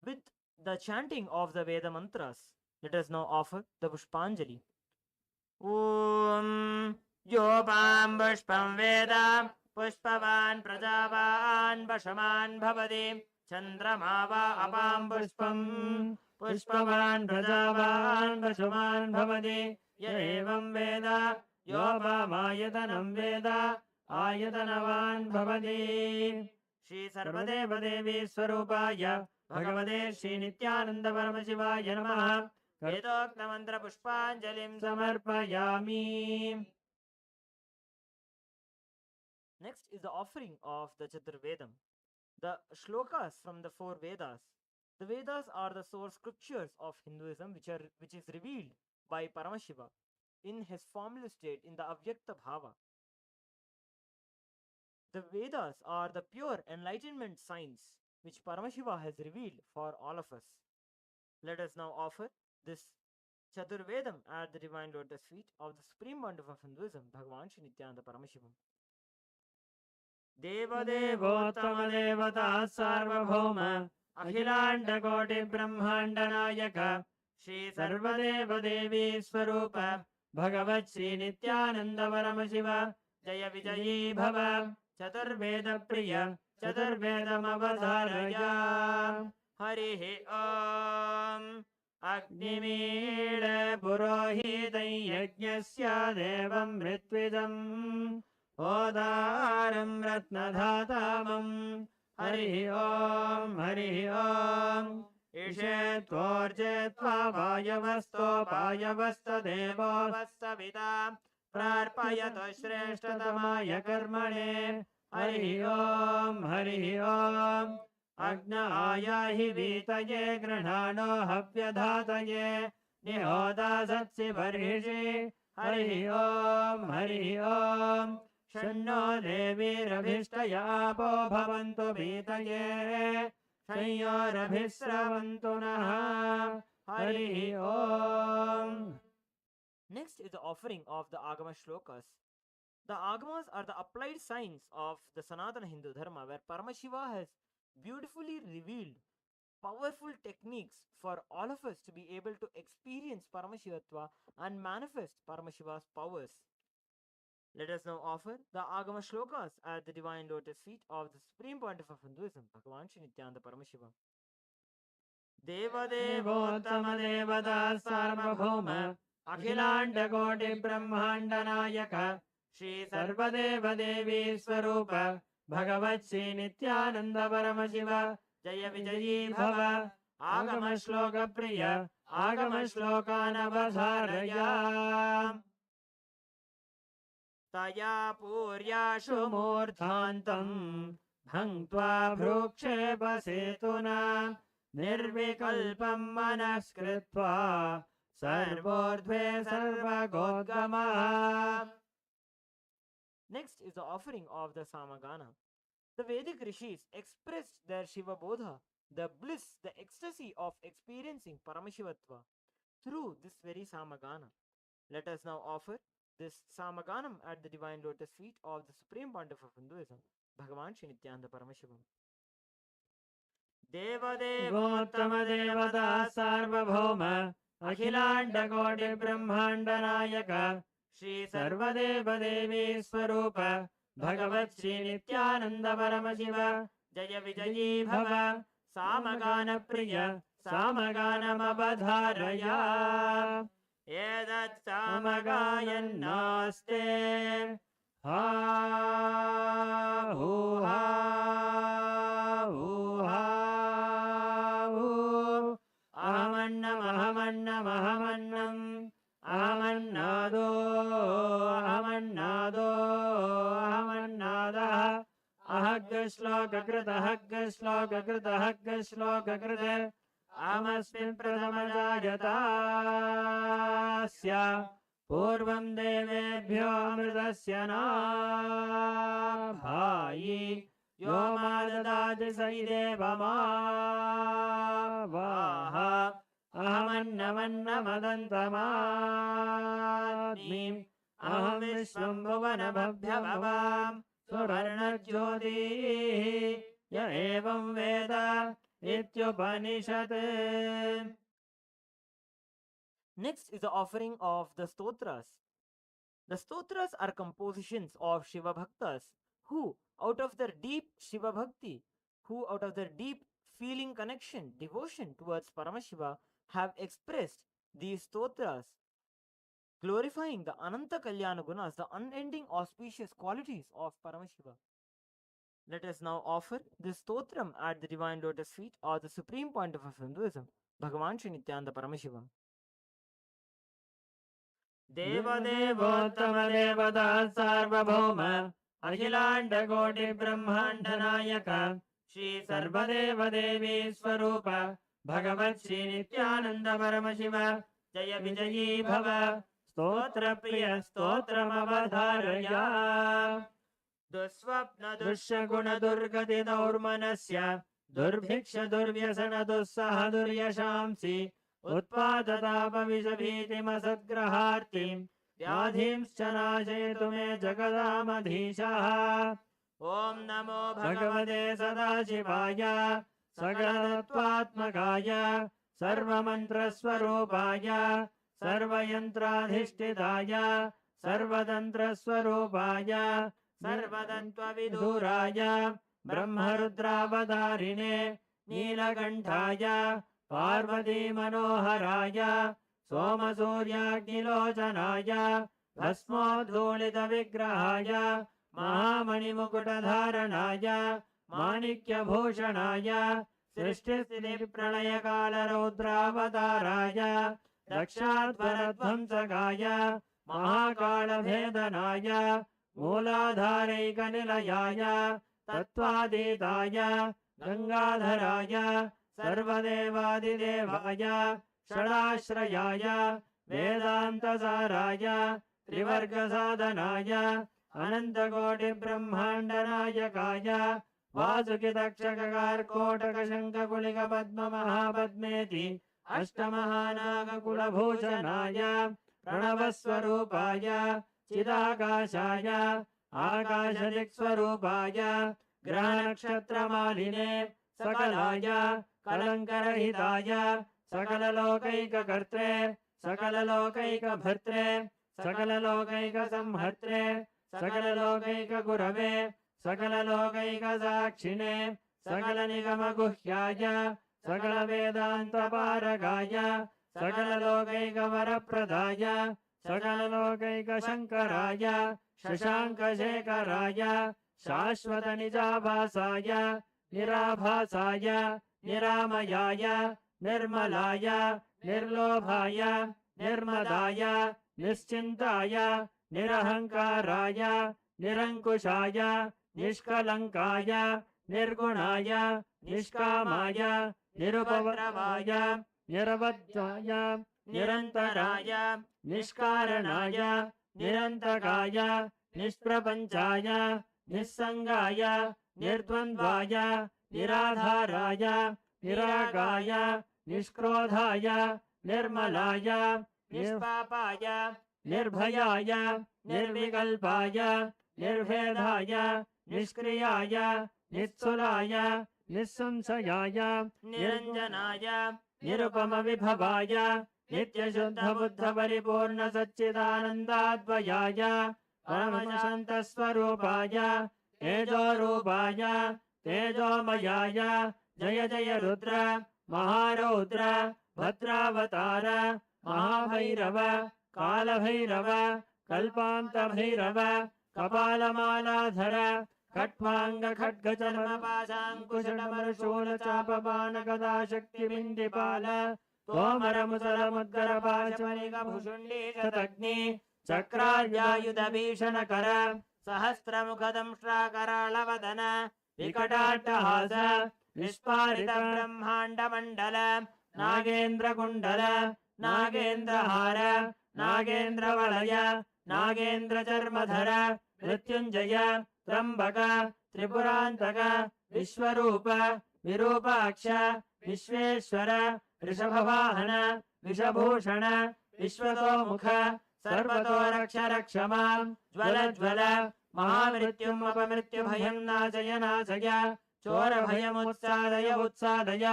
with the chanting of the Veda mantras. Let us now offer the Pushpanjali. Om Yopam Pushpam Veda Pushpavan Prajavan Vashaman Bhavati Chandrama va Apam Pushpam Pushpavan Prajavan Vashaman Bhavati Ya evam Veda Yopamayatanam Veda Ayatanavan Bhavati. Shri Sarvadeva Devi Swarupaya Bhagavate Shri Nithyananda Paramashivaya Namaha. Vedokta mantra pushpanjalim samarpayami. Next is the offering of the Chaturvedam, the shlokas from the four Vedas. The Vedas are the source scriptures of Hinduism, which is revealed by Paramashiva in his formless state in the Avyakta Bhava. The Vedas are the pure enlightenment signs which Paramashiva has revealed for all of us. Let us now offer this Chaturvedam at the divine lotus feet of the supreme pontiff of Hinduism, Bhagavan Shri Nithyananda Paramashivам. Deva Devottama Devata Sarvabhauma Akhilanda Koti Brahmanda Nayaka Shri Sarvadeva Devi Swarupa Bhagavat Shri Nithyananda Paramashiva Jaya Vijayi Bhava Chaturveda Priya Chaturvedam Avadharaya. Harihi Om Agnimeela Purohitam Yajnasya Devam Ritvidam Odaram Ratnadhatamam. Harihi Om Harihi Om Ishetvorjetva Vayavasto Vayavasta Devo Vastavita Prarpayato Shreshtatamaya Karmane. Harihi Om Harihi Om Agnaya hi vitaye granano havyadhataye nihoda satsi varhishi. Harihi Om Harihi Om Shanno devi rabhishtaya apo bhavantu vitaye Shayyorabhisravantu naha. Harihi Om. Next is the offering of the Agama shlokas. The Agamas are the applied signs of the Sanatana Hindu Dharma, where Paramashiva has beautifully revealed powerful techniques for all of us to be able to experience Paramashivatva and manifest Paramashiva's powers. Let us now offer the Agama shlokas at the divine lotus feet of the supreme pontiff of Hinduism, Bhagavan Shri Nithyananda Paramashiva. Deva Devottama Devata Sarvabhauma Akhilanda Koti Brahmanda Nayaka Shri Sarvadeva Devi Swarupa Bhagavat Shri Nithyananda Paramashiva Jaya Vijayi Bhava Agama Shloka Priya Agama Shlokanavadharaya. Taya Puryashu Murdhantam Bhangtva Bhrukshepa Setuna Nirvikalpam Manaskritva Sarvodve Sarvagodgama. Next is the offering of the Samagana. The Vedic rishis expressed their Shiva Bodha, the bliss, the ecstasy of experiencing Paramashivatva through this very Samagana. Let us now offer this Samaganam at the divine lotus feet of the supreme pontiff of Hinduism, Bhagavan Shri Nithyananda Paramashivam. Deva Devottama Devata Sarvabhauma Akhilanda Koti Brahmanda Nayaka Shri Sarvadeva Devi Swarupa भगवत् Shri Nityanand Paramshiva जय विजयी भव सामगान प्रिय सामगानमवधारय एतत् सामगायन्नास्ते हा हू हा हू हा हू अहमन्नमहमन्नमहमन्नम् अहमन्नादो अहमन्नादो अहमन्नादः अहग्गश्लोककृत अहमस्मिन् प्रथमजायतास्य पूर्वं देवेभ्यो अमृतस्य न भायि यो मा ददाति स देवमावाह अहमन्नमन्नमदन्तमात्मीम् अहं विश्वं भुवनभव्यभवां सुवर्णज्योतिः य एवं वेद इत्युपनिषत्. Next is the offering of the stotras. The stotras are compositions of Shiva Bhaktas who, out of their deep Shiva Bhakti, who out of their deep feeling connection, devotion towards Paramashiva, have expressed these stotras, glorifying the Ananta Kalyana Gunas, the unending auspicious qualities of Paramashiva. Let us now offer this stotram at the divine lotus feet or the supreme point of Hinduism, Bhagavan Shri Nithyananda Paramashiva. Devadevottama Devata Sarvabhauma Akhilanda Koti Brahmanda Nayaka Shri Sarvadeva Devi Swarupa Bhagavat Shri Nithyananda Paramashiva Jaya Vijayi Bhava Stotra Priya Stotram Avadharaya Duswapna Dushaguna Durgati Daurmanasya Durbhiksha Durvyasana Dussaha Duryashamsi उत्पादतापविषभीतिमसद्ग्रहार्तिं व्याधिंश्च नाशयतु मे जगदामधीशः. ॐ नमो भगवते सदाशिवाय सकलतत्त्वात्मकाय सर्वमन्त्रस्वरूपाय सर्वयन्त्राधिष्ठिताय सर्वतन्त्रस्वरूपाय सर्वतन्त्रविदुराय ब्रह्मरुद्रावतारिणे नीलकण्ठाय पार्वती मनोहराय सोमसूर्याग्निलोचनाय भस्मोद्धूलितविग्रहाय महामणिमुकुटधारणाय माणिक्यभूषणाय सृष्टिस्थितिप्रलयकालरौद्रावताराय दक्षाध्वरध्वंसकाय महाकालभेदनाय मूलाधारैकनिलयाय तत्त्वातीताय गंगाधराय सर्वदेवादिदेवाय षडाश्रयाय वेदान्तसाराय त्रिवर्गसाधनाय अनन्तकोटिब्रह्माण्डनायकाय वासुकितक्षककार्कोटकशङ्खकुलिकपद्ममहापद्मेति अष्टमहानागकुलभूषणाय प्रणवस्वरूपाय चिदाकाशाय आकाशदिक्स्वरूपाय ग्रहनक्षत्रमालिने सकलाय कलङ्करहिताय सकललोकैककर्त्रे सकललोकैकभर्त्रे सकललोकैकसंहर्त्रे सकललोकैकगुरवे सकललोकैकसाक्षिणे सकलनिगमगुह्याय सकलवेदान्तपारगाय सकललोकैकवरप्रदाय सकललोकैकशङ्कराय शशाङ्कशेखराय शाश्वतनिजाभासाय निराभासाय निरामयाय निर्मलाय निर्लोभाय निर्मदाय निश्चिन्ताय निरहङ्काराय निरङ्कुशाय निष्कलङ्काय निर्गुणाय निष्कामाय निरुपद्रवाय निरवध्याय निरन्तराय निष्कारणाय निरन्तकाय निष्प्रपञ्चाय निस्सङ्गाय निर्द्वन्द्वाय निराधाराय निरागाय निष्क्रोधाय निर्मलाय निष्पापाय निर्भयाय निर्विकल्पाय निर्भेदाय निष्क्रियाय नित्सुलाय निस्संशयाय निरञ्जनाय निरुपमविभवाय नित्यशुद्धबुद्धपरिपूर्णसच्चिदानन्दाद्वयाय परमशान्तस्वरूपाय तेजोरूपाय तेजोमयाय जय जय रुद्र महारौद्र भद्रावतार महाभैरव कालभैरव कल्पान्तभैरव कपालमालाधर खट्वांग खड्गचर्मपाशाङ्कुशटमरशूलचापबाणगदा शक्तिबिन्दिपाल तोमरमुसलमुद्गरपाशमनिगभुषुण्डी शतग्नि चक्राव्यायुधभीषणकर सहस्रमुखदंष्ट्राकराळवदन विकटाट्टहास विस्फारितब्रह्माण्डमण्डल नागेन्द्रकुण्डल नागेन्द्रहार नागेन्द्रवलय नागेन्द्रचर्मधर मृत्युञ्जय त्र्यम्बक त्रिपुरान्तक विश्वरूप विरूपाक्ष विश्वेश्वर ऋषभवाहन विषभूषण विश्वतोमुख सर्वतो रक्ष रक्ष मां ज्वल ज्वल महामृत्युम् अपमृत्युभयं नाशय नाशय चोरभयमुत्सादय उत्सादय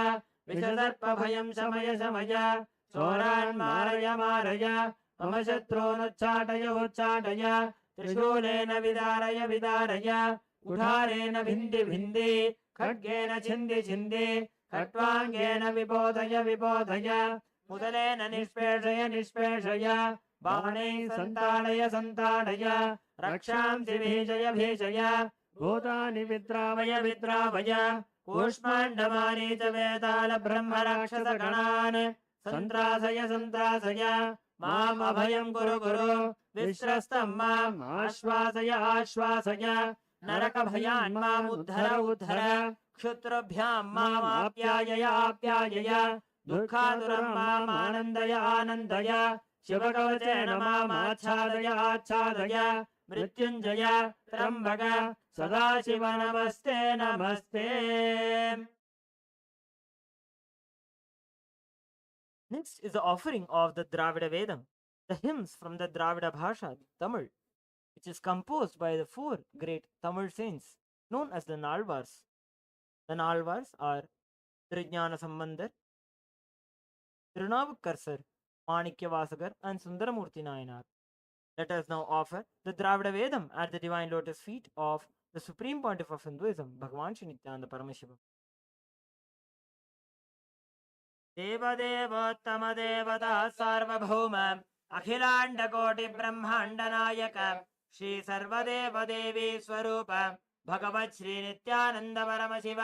विषसर्पभयं शमय शमय चोरान् मारय मारय मम शत्रूनुच्चाटय उच्चाटय त्रिशूलेन विदारय विदारय कुठारेण भिन्दि भिन्दि खड्गेन छिन्दि छिन्दि खट्वाङ्गेन विबोधय विबोधय मुदलेन निष्पेषय निष्पेषय बाणैः सन्ताडय सन्ताडय रक्षांसि भीषय भीषय भूतानि विद्रावय विद्रावय कूष्माण्डमारीच वेताल ब्रह्मराक्षसगणान् सन्त्रासय सन्त्रासय माम् अभयं कुरु कुरु विश्रस्तं माम् आश्वासय आश्वासय नरकभयान् माम् उद्धर उद्धर क्षुत्रभ्यां माम् आप्यायय आप्यायय दुःखातुरं माम् आनन्दय आनन्दय शिवकवचेन माम् आच्छादय आच्छादय मृत्युञ्जय त्र्यम्बक सदाशिव नमस्ते नमस्ते. Next is the offering of the Dravida Vedam, the hymns from the Dravida Bhasha, Tamil, which is composed by the four great Tamil saints known as the Nalvars. The Nalvars are Trijnana Sambandar, Tirunavukarsar, Manikya and Sundaramurti Nayanar. Let us now offer the Dravida Vedam at the divine lotus feet of the Supreme Pontiff of Hinduism, Bhagavan Shri Nithyananda Paramashiva. देवदेवोत्तम देवता सार्वभौम अखिलाण्डकोटि ब्रह्माण्ड नायक श्री सर्वदेव देवी स्वरूप भगवत् श्री नित्यानंद परमशिव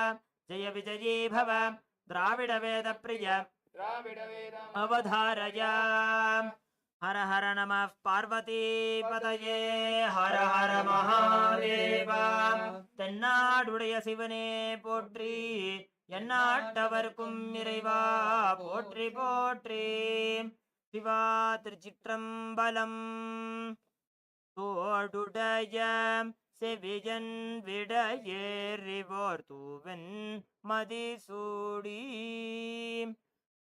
जय विजयी भव द्राविड वेद प्रिय अवधारय. हर हर नमः पार्वती पतये हर हर महादेव. தென்னாடுடைய சிவனே போற்றி எந்நாட்டவர்க்கும் இறைவா போற்றி போற்றி. சிவா திருச்சிற்றம்பலம். தோடுடைய செவியன் விடையேறிவோர் தூவன் மதிசூடி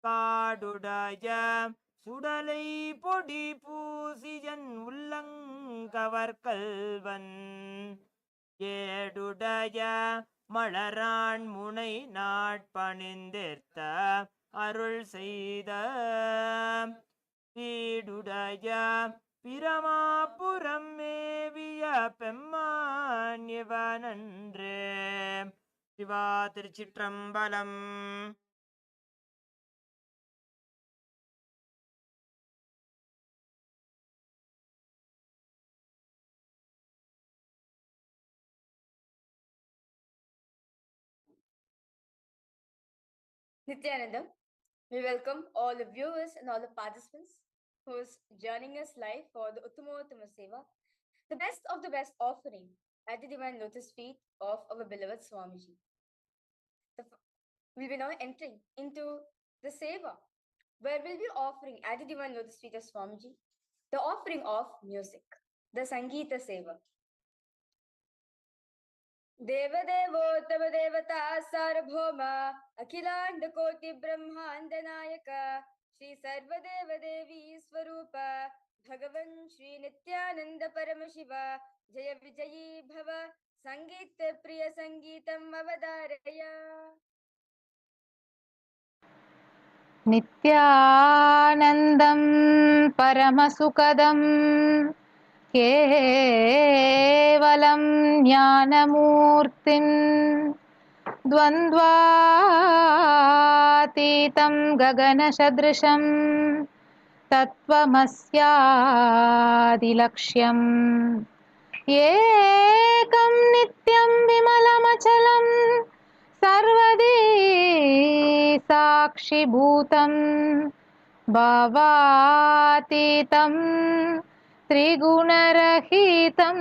காடுடைய சுடலை பொடி பூசியன் உள்ளங்கவர் கல்வன் ஏடுடைய மலரான் முனை நாட்பணிந்திர்த்த அருள் செய்த வீடுடைய பிரமாபுரம் மேவிய பெம்மான் இவனன்றே. சிவா திருச்சிற்றம்பலம். Nithyananda, we welcome all the viewers and all the participants who is joining us live for the Uttamottama Seva, the best of the best offering at the divine lotus feet of our beloved Swamiji. We'll be now entering into the Seva, where we'll be offering at the divine lotus feet of Swamiji the offering of music, the Sangeeta Seva. देवदेवोत्तम देवता सार्वभौम अखिलांड कोटि ब्रह्मांड नायक श्री सर्वदेव देवी स्वरूप भगवन् श्री नित्यानंद परमशिव जय विजयी भव संगीत प्रिय संगीतम् अवधारय. नित्यानन्दं परमसुखदं केवलं ज्ञानमूर्तिं द्वन्द्वातीतं गगनसदृशं तत्त्वमस्यादिलक्ष्यम् एकं नित्यं विमलमचलं सर्वदी साक्षिभूतं भावातीतं त्रिगुणरहितं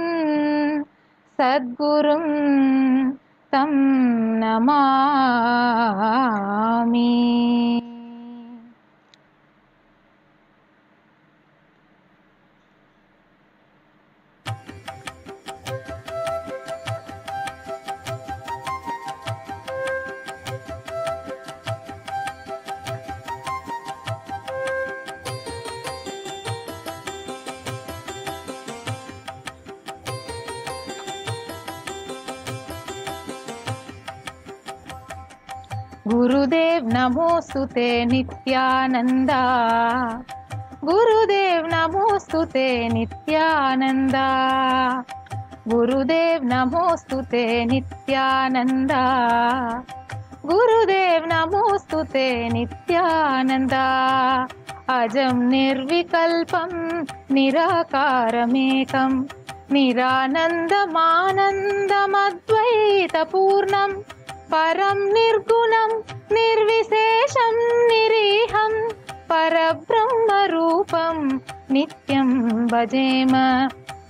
सद्गुरुं तं नमामि. गुरुदेव नमोस्तुते नित्यानंदा, गुरुदेव नमोस्तुते नित्यानंदा, गुरुदेव नमोस्तुते नित्यानंदा, गुरुदेव नमोस्तुते नित्यानंदा. अजं निर्विकल्पं निराकारमेकं निरानन्दमानन्दमद्वैतपूर्णं परं निर्गुणं निर्विशेषं निरीहं परब्रह्मरूपं नित्यं भजेम.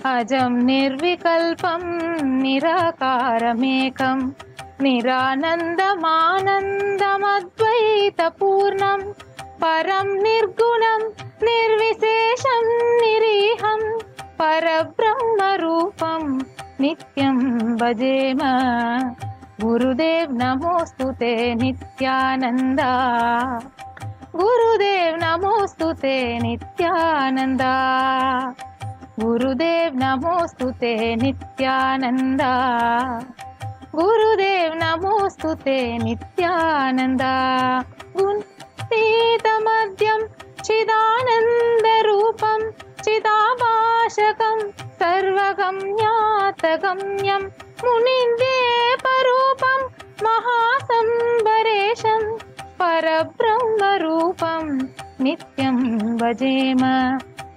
अजं निर्विकल्पं निराकारमेकं निरानन्दमानन्दमद्वैतपूर्णं परं निर्गुणं निर्विशेषं निरीहं परब्रह्मरूपं नित्यं भजेम. गुरुदेव नमोस्तुते नित्यानंदा, गुरुदेव नमोस्तुते नित्यानंदा, गुरुदेव नमोस्तुते नित्यानंदा, गुरुदेव नमोस्तुते नित्यानंदा. गुणातीतमद्यं चिदानन्दरूपं चिदाभाषकं सर्वगम्यातगम्यं मुनिन्द्येपरूपं महासम्भरेशं परब्रह्मरूपं नित्यं भजेम.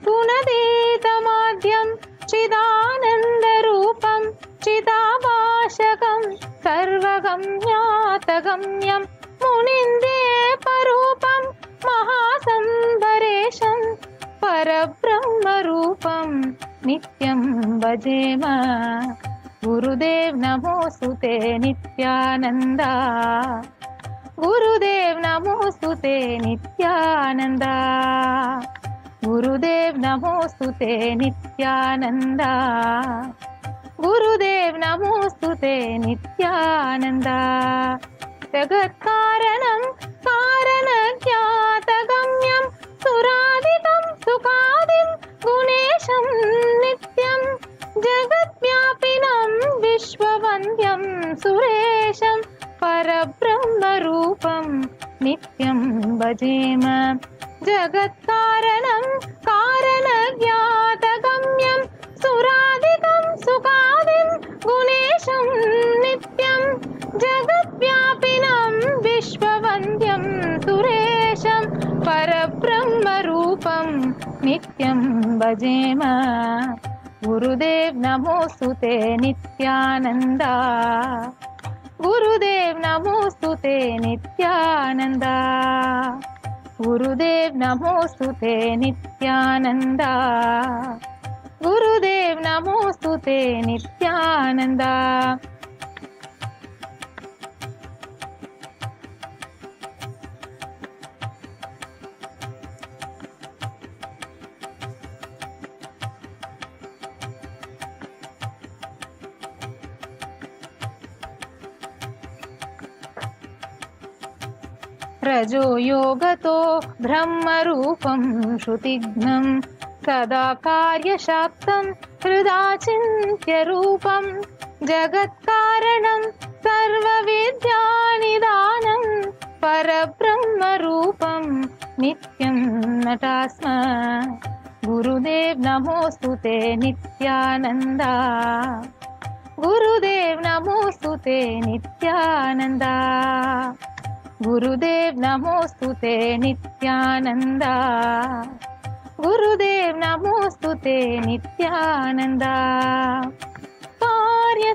गुणातीतमद्यं चिदानन्दरूपं चिदाभाषकं सर्वगम्यातगम्यं मुनिन्द्येपरूपं महासम्भरेशं परब्रह्मरूपं नित्यं भजेम. गुरुदेव नमोस्तुते नित्यानंदा, गुरुदेव नमोस्तुते नित्यानंदा, गुरुदेव नमोस्तुते नित्यानंदा, गुरुदेव नमोस्तुते नित्यानंदा. जगत्कारणं कारणज्ञातगम्यं सुरादितं सुखादिं गुणेशं नित्यं जगद्व्यापिनं विश्ववन्द्यं सुरेशं परब्रह्मरूपं नित्यं भजेम. जगत्कारणं कारणज्ञातगम्यं सुरादितं सुखादिं गुणेशं नित्यं जगद्व्यापिनं विश्ववन्द्यं सुरेशं परब्रह्मरूपं नित्यं भजेम. गुरुदेव नमोस्तुते नित्यानंदा, गुरुदेव नमोस्तुते नित्यानंदा, गुरुदेव नमोस्तुते नित्यानंदा, गुरुदेव नमोस्तुते नित्यानंदा. रजो योगतो ब्रह्मरूपं श्रुतिघ्नं सदा कार्यशाक्तं हृदा चिन्त्यरूपं जगत्कारणं सर्वविद्यानिदानं परब्रह्मरूपं नित्यं नटास्म. गुरुदेव नमोस्तुते नित्यानंद, गुरुदेव नमोस्तुते नित्यानंद, गुरुदेव नमोस्तुते नित्यानंद, गुरुदेव नमोस्तुते नित्यानंद। कार्य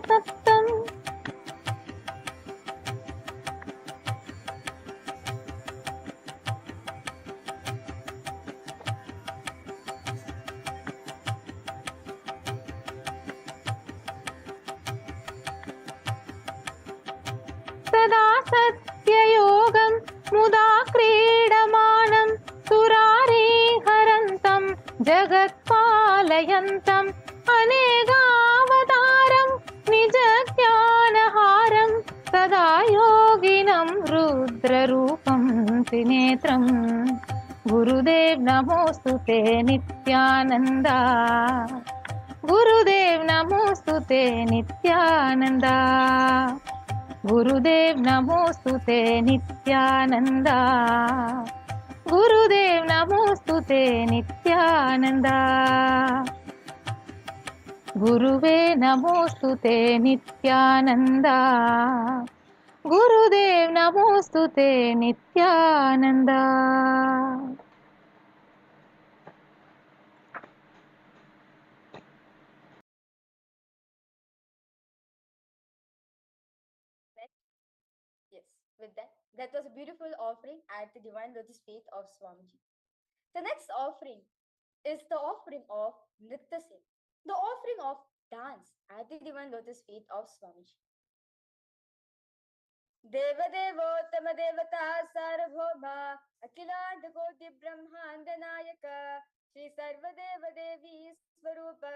सदा सत्ययोगं मुदा क्रीडमानं सुरारिहरन्तं जगत्पालयन्तम् अनेकावतारं निजज्ञानहारं सदा योगिनं रुद्ररूपं त्रिनेत्रं। गुरुदेव नमोस्तुते नित्यानन्द, गुरुदेव नमोस्तुते नित्यानन्द, गुरुदेव नमोस्तुते नित्यानंद, गुरुदेव नमोस्तुते नित्यानंद, गुरुवे नमोस्तुते नित्यानंद, गुरुदेव नमोस्तुते Nityanand. Yes, with that was a beautiful offering at the divine lotus feet of Swamiji. The next offering is the offering of Nritya Seva, the offering of dance at the divine lotus feet of Swamiji. Devadevottama Devata Sarvabhauma Akhilanda Koti Brahmanda Nayaka Shri Sarvadeva Devi Swarupa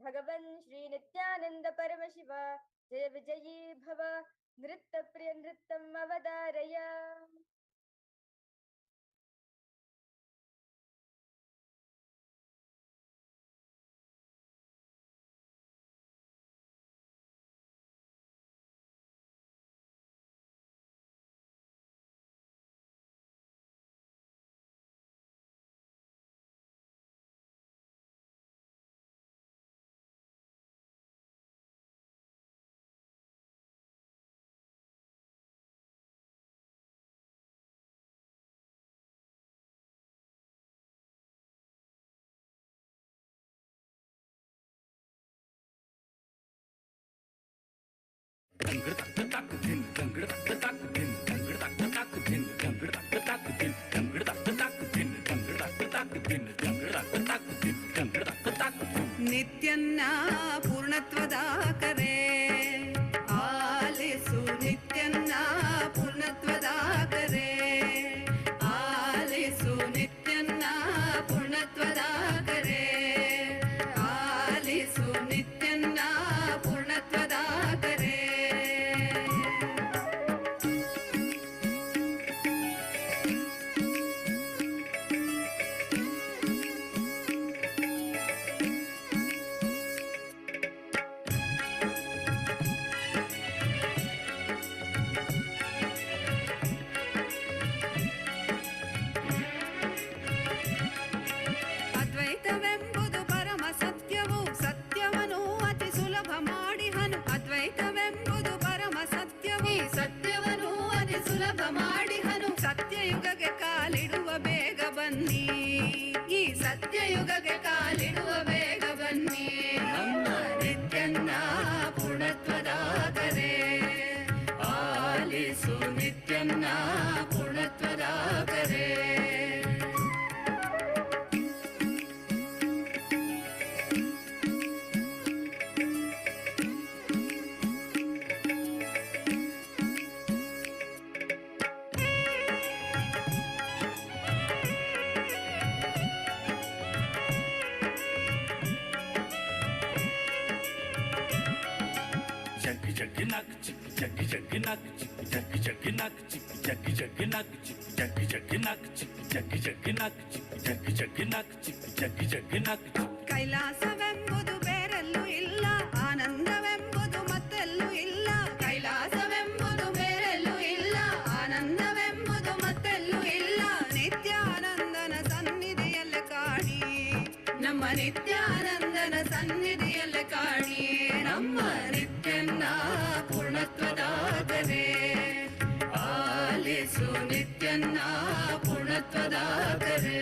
Bhagavan Shri Nithyananda Paramashiva Jaya Vijayi Bhava Nritta Priya Nrittam Avadaraya. ನಿತ್ಯನ್ನ ಪೂರ್ಣತ್ವದ ಕರೆ ಆಲಿಸು, ನಿತ್ಯನ್ನ ಪೂರ್ಣತ್ವದ ಕರೆ ಆಲಿಸು, ನಿತ್ಯನ್ನ ಪೂರ್ಣತ್ವದ ಕರೆ ಆಲಿಸು, ನಿತ್ಯನ್ನ ಪೂರ್ಣತ್ವದ ಕರೆ. ಅದ್ವೈತವೆಂಬುದು ಪರಮ ಸತ್ಯವು, ಸತ್ಯವನ್ನು ಅತಿ ಸುಲಭ ಮಾಡಿಹನು. ಅದ್ವೈತವೆಂಬುದು ಪರಮ ಸತ್ಯವು, ಸತ್ಯವನ್ನು ಅತಿ ಸುಲಭ ಮಾಡಿಹನು. ಸತ್ಯಯುಗಕ್ಕೆ ಕಾಲಿಡುವ ಬೇಗ ಬನ್ನಿ, ಈ ಸತ್ಯಯುಗಕ್ಕೆ ಕಾಲಿಡುವ ಬೇಗ ಬನ್ನಿ. ನಮ್ಮ ನಿತ್ಯನ್ನ ಪೂರ್ಣತ್ವದ ಕರೆ ಆಲಿಸು, ನಿತ್ಯನ್ನ ಪೂರ್ಣತ್ವದ ಕರೆ. ಕೈಲಾಸವೆಂಬುದು ಬೇರೆಲ್ಲೂ ಇಲ್ಲ, ಆನಂದವೆಂಬುದು ಮತ್ತೆಲ್ಲೂ ಇಲ್ಲ. ಕೈಲಾಸವೆಂಬುದು ಬೇರೆಲ್ಲೂ ಇಲ್ಲ, ಆನಂದವೆಂಬುದು ಮತ್ತೆಲ್ಲೂ ಇಲ್ಲ. ನಿತ್ಯಾನಂದನ ಸನ್ನಿಧಿಯಲ್ಲಿ ಕಾಣಿ ನಿತ್ಯಾನಂದನ ಸನ್ನಿಧಿಯಲ್ಲಿ ಕಾಣಿ ನಮ್ಮ ನಿತ್ಯನ್ನ ಪೂರ್ಣತ್ವದಾಗರೆ ಆಲಿಸು ನಿತ್ಯನ್ನ ಪೂರ್ಣತ್ವದಾಗರೆ.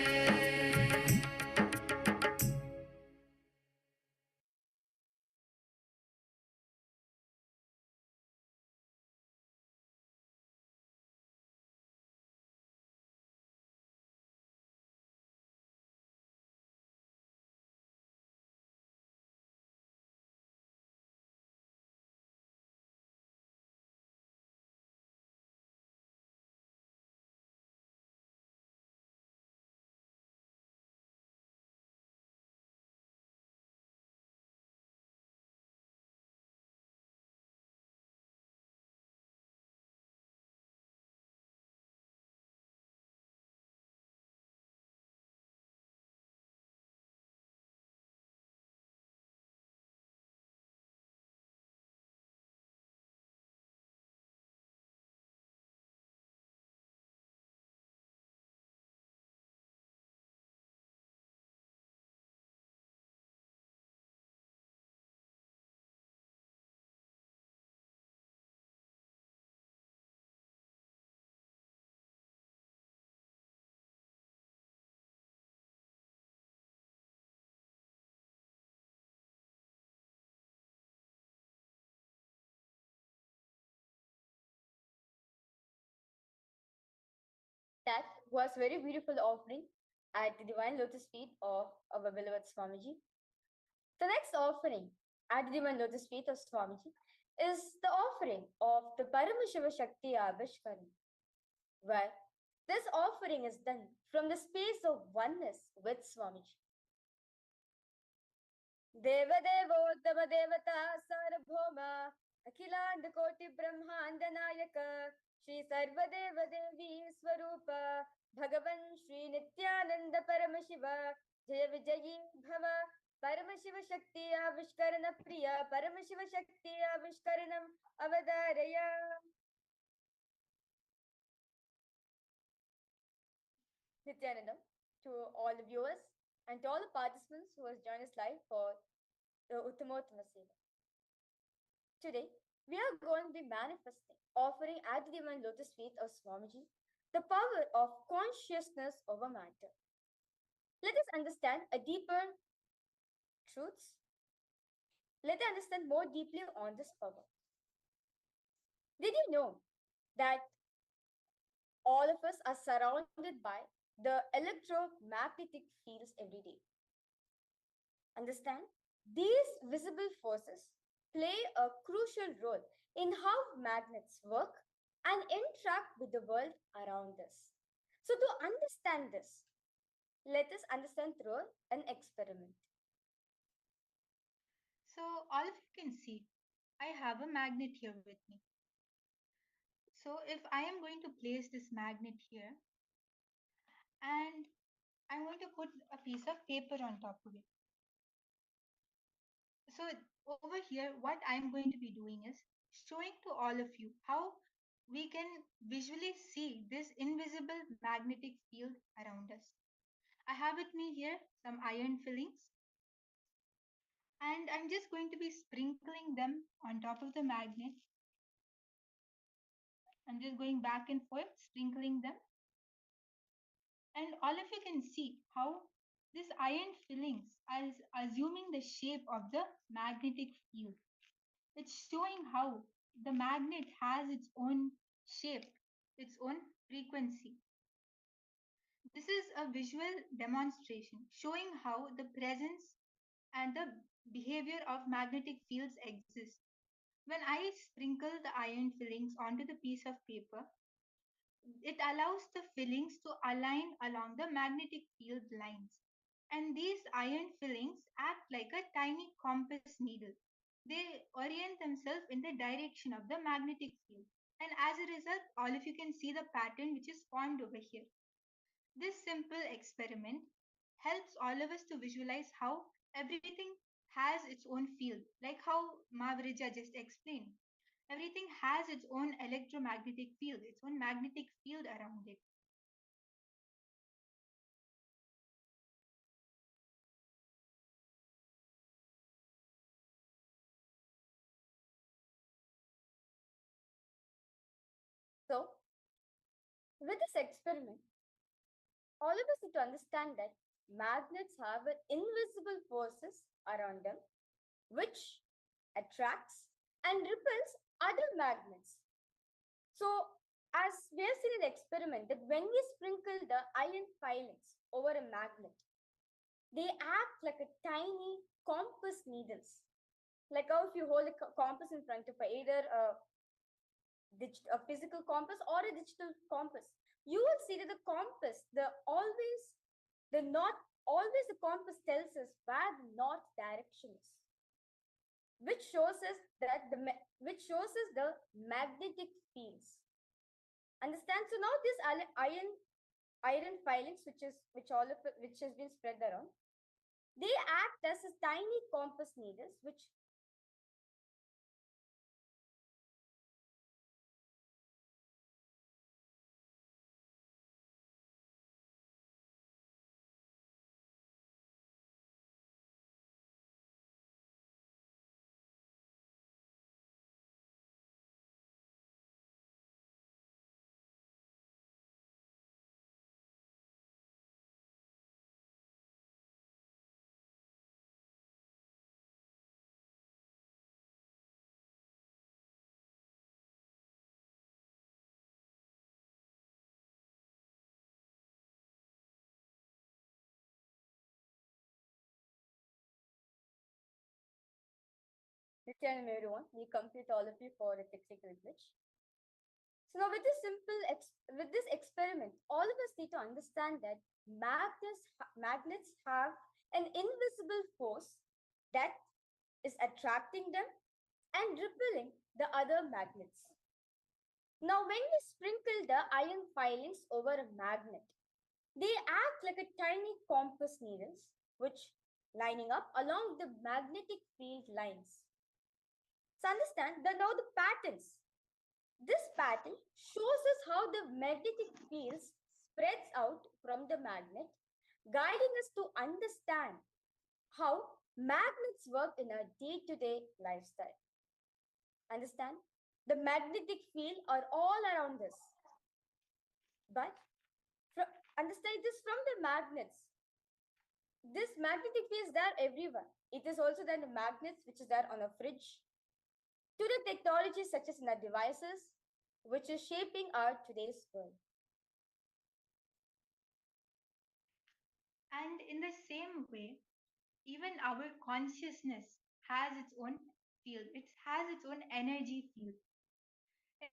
That was very beautiful offering at the divine lotus feet of our beloved Swamiji. The next offering at the divine lotus feet of Swamiji is the offering of the Paramashiva Shakti Abhishekam, where this offering is done from the space of oneness with Swamiji. Devadevottama Devata Sarabhoma Akhilanda Koti Brahmanda Nayaka Shri Sarvadeva Devi Swarupa Bhagavan Shri Nithyananda Paramashiva Jaya Vijayi Bhava Paramashiva Shakti Avishkarana Priya Paramashiva Shakti Avishkaranam Avadaraya. Nithyanandam to all the viewers and to all the participants who has joined us live for the Uttamottama Seva. Today, we are going to be manifesting, offering at the divine lotus feet of Swamiji, the power of consciousness over matter. Let us understand a deeper truths. Let us understand more deeply on this power. Did you know that all of us are surrounded by the electromagnetic fields every day? Understand, these visible forces play a crucial role in how magnets work and interact with the world around us. So, to understand this, let us understand through an experiment. So all of you can see, I have a magnet here with me. So if I am going to place this magnet here and I'm going to put a piece of paper on top of it. So over here, what I'm going to be doing is showing to all of you how we can visually see this invisible magnetic field around us. I have with me here some iron fillings, and I'm just going to be sprinkling them on top of the magnet. I'm just going back and forth, sprinkling them. And all of you can see how this iron fillings are assuming the shape of the magnetic field. It's showing how the magnet has its own shape, its own frequency. This is a visual demonstration showing how the presence and the behavior of magnetic fields exist. When I sprinkle the iron fillings onto the piece of paper, it allows the fillings to align along the magnetic field lines. And these iron fillings act like a tiny compass needle. They orient themselves in the direction of the magnetic field. And as a result, all of you can see the pattern which is formed over here. This simple experiment helps all of us to visualize how everything has its own field, like how Mavrija just explained. Everything has its own electromagnetic field, its own magnetic field around it. With this experiment, all of us need to understand that magnets have invisible forces around them which attracts and repels other magnets. So, as we have seen in the experiment, that when we sprinkle the iron filings over a magnet, they act like a tiny compass needles. Like how if you hold a compass in front of either a physical compass or a digital compass, you will see that the compass, the north, always the compass tells us where the north direction is, which shows us that which shows us the magnetic fields. Understand? So now this iron filings, which has been spread around, they act as a tiny compass needles, which Nithyananda everyone, we complete all of you for a technical glitch. So now with this experiment, all of us need to understand that magnets have an invisible force that is attracting them and repelling the other magnets. Now, when we sprinkle the iron filings over a magnet, they act like a tiny compass needles, which lining up along the magnetic field lines. So understand that now the patterns. This pattern shows us how the magnetic fields spreads out from the magnet, guiding us to understand how magnets work in our day-to-day lifestyle. Understand? The magnetic field are all around us. But understand this from the magnets. This magnetic field is there everywhere. It is also there in the magnets, which is there on a fridge, to the technologies such as in our devices, which is shaping our today's world. And in the same way, even our consciousness has its own field, it has its own energy field.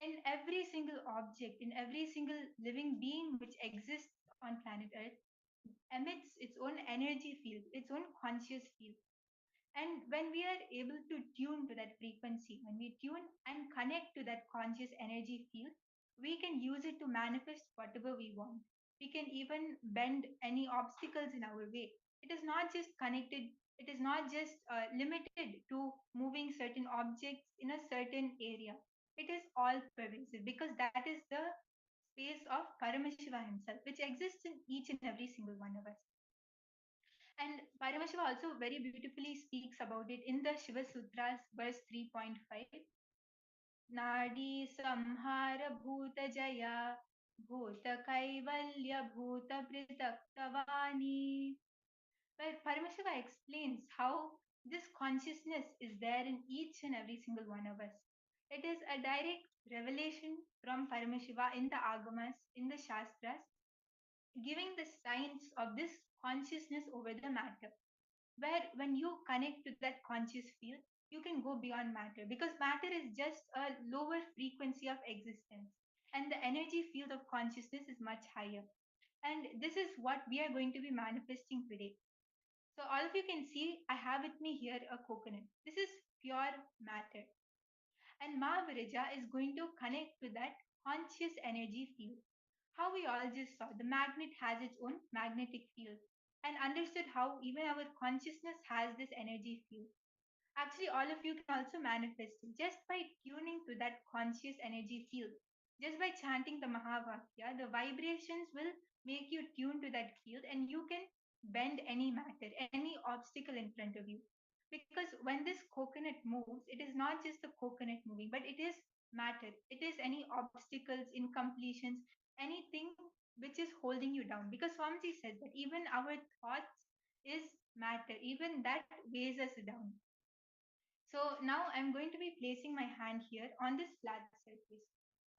In every single object, in every single living being which exists on planet Earth, emits its own energy field, its own conscious field. And when we are able to tune to that frequency, when we tune and connect to that conscious energy field, we can use it to manifest whatever we want. We can even bend any obstacles in our way. It is not just connected, it is not just limited to moving certain objects in a certain area. It is all pervasive because that is the space of Paramashiva himself, which exists in each and every single one of us. And Paramashiva also very beautifully speaks about it in the Shiva Sutras, verse 3.5. Nadi samhara bhuta jaya bhuta kaivalya bhuta pritaktavani. Where Paramashiva explains how this consciousness is there in each and every single one of us. It is a direct revelation from Paramashiva in the Agamas, in the Shastras, giving the science of this consciousness over the matter, where when you connect to that conscious field, you can go beyond matter because matter is just a lower frequency of existence and the energy field of consciousness is much higher. And this is what we are going to be manifesting today. So all of you can see I have with me here a coconut. This is pure matter, and Ma Virija is going to connect to that conscious energy field. How we all just saw the magnet has its own magnetic field and understood how even our consciousness has this energy field. Actually, all of you can also manifest it just by tuning to that conscious energy field. Just by chanting the Mahavakya, the vibrations will make you tune to that field and you can bend any matter, any obstacle in front of you. Because when this coconut moves, it is not just the coconut moving, but it is matter. It is any obstacles, incompletions, anything which is holding you down. Because Swamiji said that even our thoughts is matter, even that weighs us down. So now I'm going to be placing my hand here on this flat surface.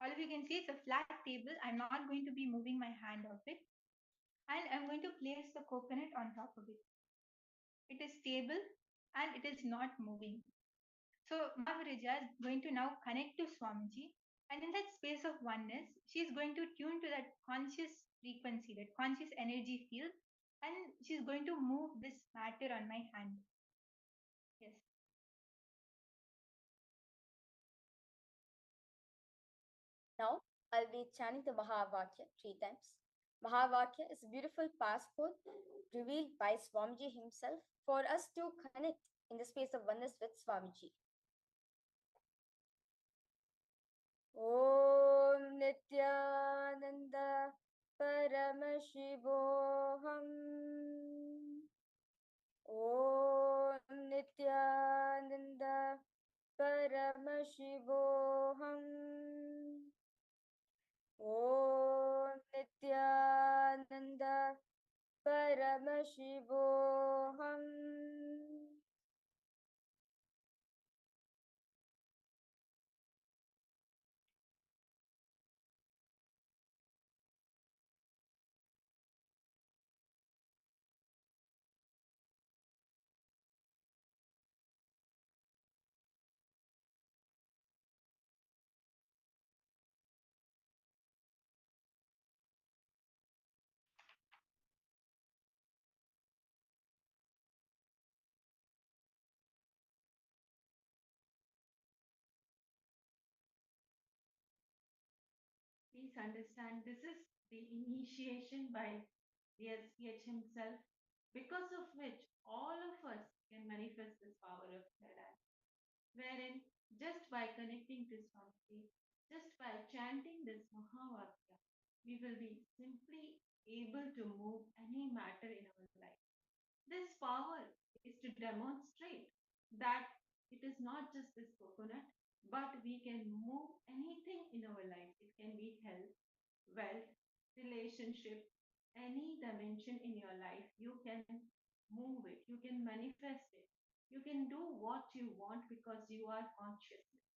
All of you can see it's a flat table. I'm not going to be moving my hand off it. And I'm going to place the coconut on top of it. It is stable and it is not moving. So Mahavarija is going to now connect to Swamiji, and in that space of oneness, she is going to tune to that conscious frequency, that conscious energy field, and she's going to move this matter on my hand. Yes. Now, I'll be chanting the Mahavakya 3 times. Mahavakya is a beautiful passport revealed by Swamiji himself for us to connect in the space of oneness with Swamiji. Om Nithyananda Paramashivoham. Om Nithyananda Paramashivoham. Om Nithyananda Paramashivoham. Please understand this is the initiation by the SPH himself, because of which all of us can manifest this power of Veda, wherein just by connecting to Swamiji, just by chanting this Mahavakya, we will be simply able to move any matter in our life. This power is to demonstrate that it is not just this coconut, but we can move anything in our life. It can be health, wealth, relationship, any dimension in your life. You can move it, you can manifest it, you can do what you want because you are consciousness.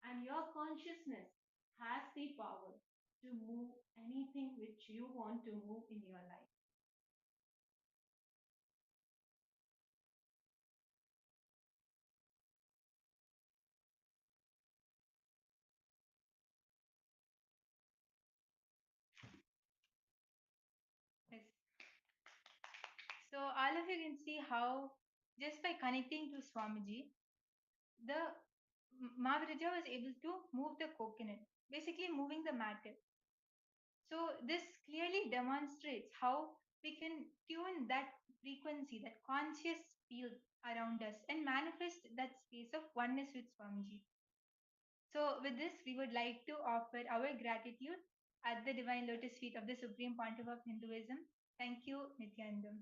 And your consciousness has the power to move anything which you want to move in your life. Yes. So all of you can see how just by connecting to Swamiji, the Mahaviraja was able to move the coconut, basically moving the matter. So this clearly demonstrates how we can tune that frequency, that conscious field around us, and manifest that space of oneness with Swamiji. So with this, we would like to offer our gratitude at the divine lotus feet of the Supreme Pontiff of Hinduism. Thank you, Nithyananda.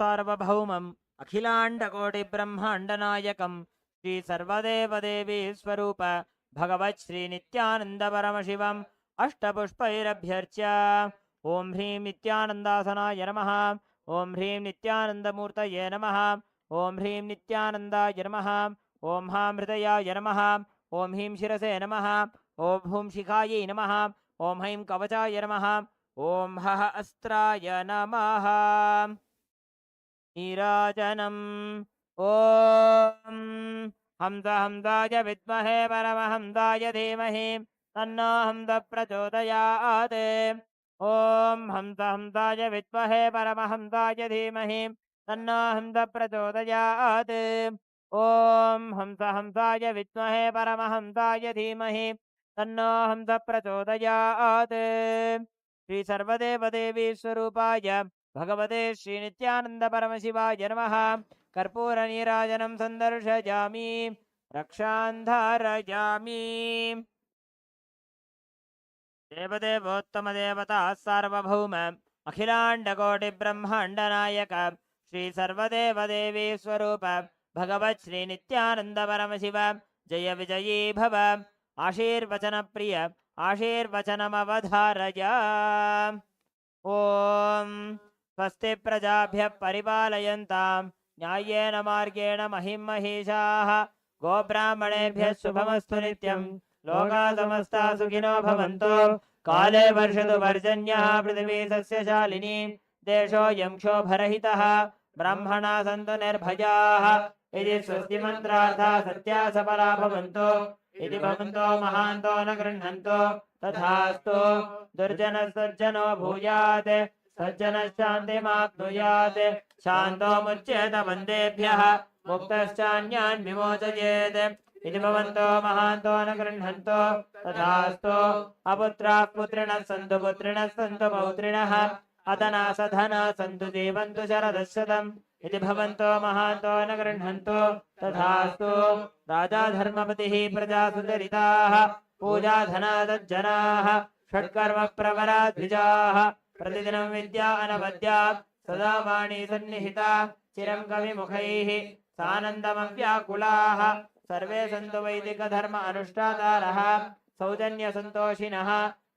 सार्वभौमम् अखिलाण्डकोटिब्रह्माण्डनायकं Shri सर्वदेवदेवी स्वरूप भगवत् श्री नित्यानंद परमशिवम् अष्टपुष्पैरभ्यर्च्य ओम ह्रीं नित्यानन्दासनाय नमः। ओम ह्रीं नित्यानन्दमूर्तये नमः। ओम ह्रीं नित्यानन्दाय नमः। ओम हां हृदयाय नमः। ओम ह्रीं शिरसे नमः। ओम हूं शिखायै नमः। ओम हैं कवचाय नमः। ओम हः अस्त्राय नमः। नीराजनम् ओम हंसाय विद्महे परमहंसाय धीमहि तन्नो हंस प्रचोदयात्। ओम हंसाय विद्महे परमहंसाय धीमहि तन्नो हंस प्रचोदयात्। ओम हंसाय विद्महे परमहंसाय धीमहि तन्नो हंस प्रचोदयात्। श्री सर्वदेवदेवी स्वरूपाय भगवते श्री नित्यानंद परमशिवाय नमः। कर्पूर नीराजनं संदर्शयामि रक्षां धारयामि। देवदेवोत्तम देवता सार्वभौम अखिलांडकोटि ब्रह्मांड नायक श्री सर्वदेवदेवी स्वरूप भगवत् श्री नित्यानंद परमशिव जय विजयी भव। आशीर्वचन प्रिय आशीर्वचनमवधारय। ओम स्वस्ति प्रजाभ्यः परिपालयन्तां न्याय्येन मार्गेण महिं महिषाः। गोब्राह्मणेभ्यः शुभमस्तु नित्यं। लोकाः समस्ताः सुखिनो भवन्तु। काले वर्षतु पर्जन्यः पृथिवी सस्यशालिनी। देशोऽयं क्षोभरहितः। ब्राह्मणाः सन्तु निर्भयाः। इति स्वस्ति मन्त्रार्थाः सत्याः सफलाः भवन्तु। इति भवन्तो महान्तो न गृह्णन्तु। तथास्तु। दुर्जनः भूयात् सज्जनः शान्तिमाप्नुयात्। शान्तो मुच्येत बन्देभ्यः मुक्तश्चान्यान् विमोचयेत्। इति भवन्तो महान्तो न गृह्णन्तु। तथास्तु। अपुत्राः पुत्रिणः सन्तु पुत्रिणः सन्तु पौत्रिणः। अधनाः सधनाः सन्तु जीवन्तु शरदशतम्। इति भवन्तो महान्तो न गृह्णन्तु। तथास्तु। राजा धर्मपतिः प्रजा सुचरिताः पूजा धना सज्जनाः षट्कर्म प्रवरा द्विजाः। प्रतिदिनं विद्या अनवद्या सदा वाणी सन्निहिता। चिरं कविमुखैः सानन्दमव्याकुलाः। सर्वे सन्तु वैदिकधर्म अनुष्ठातारः सौजन्यसन्तोषिणः।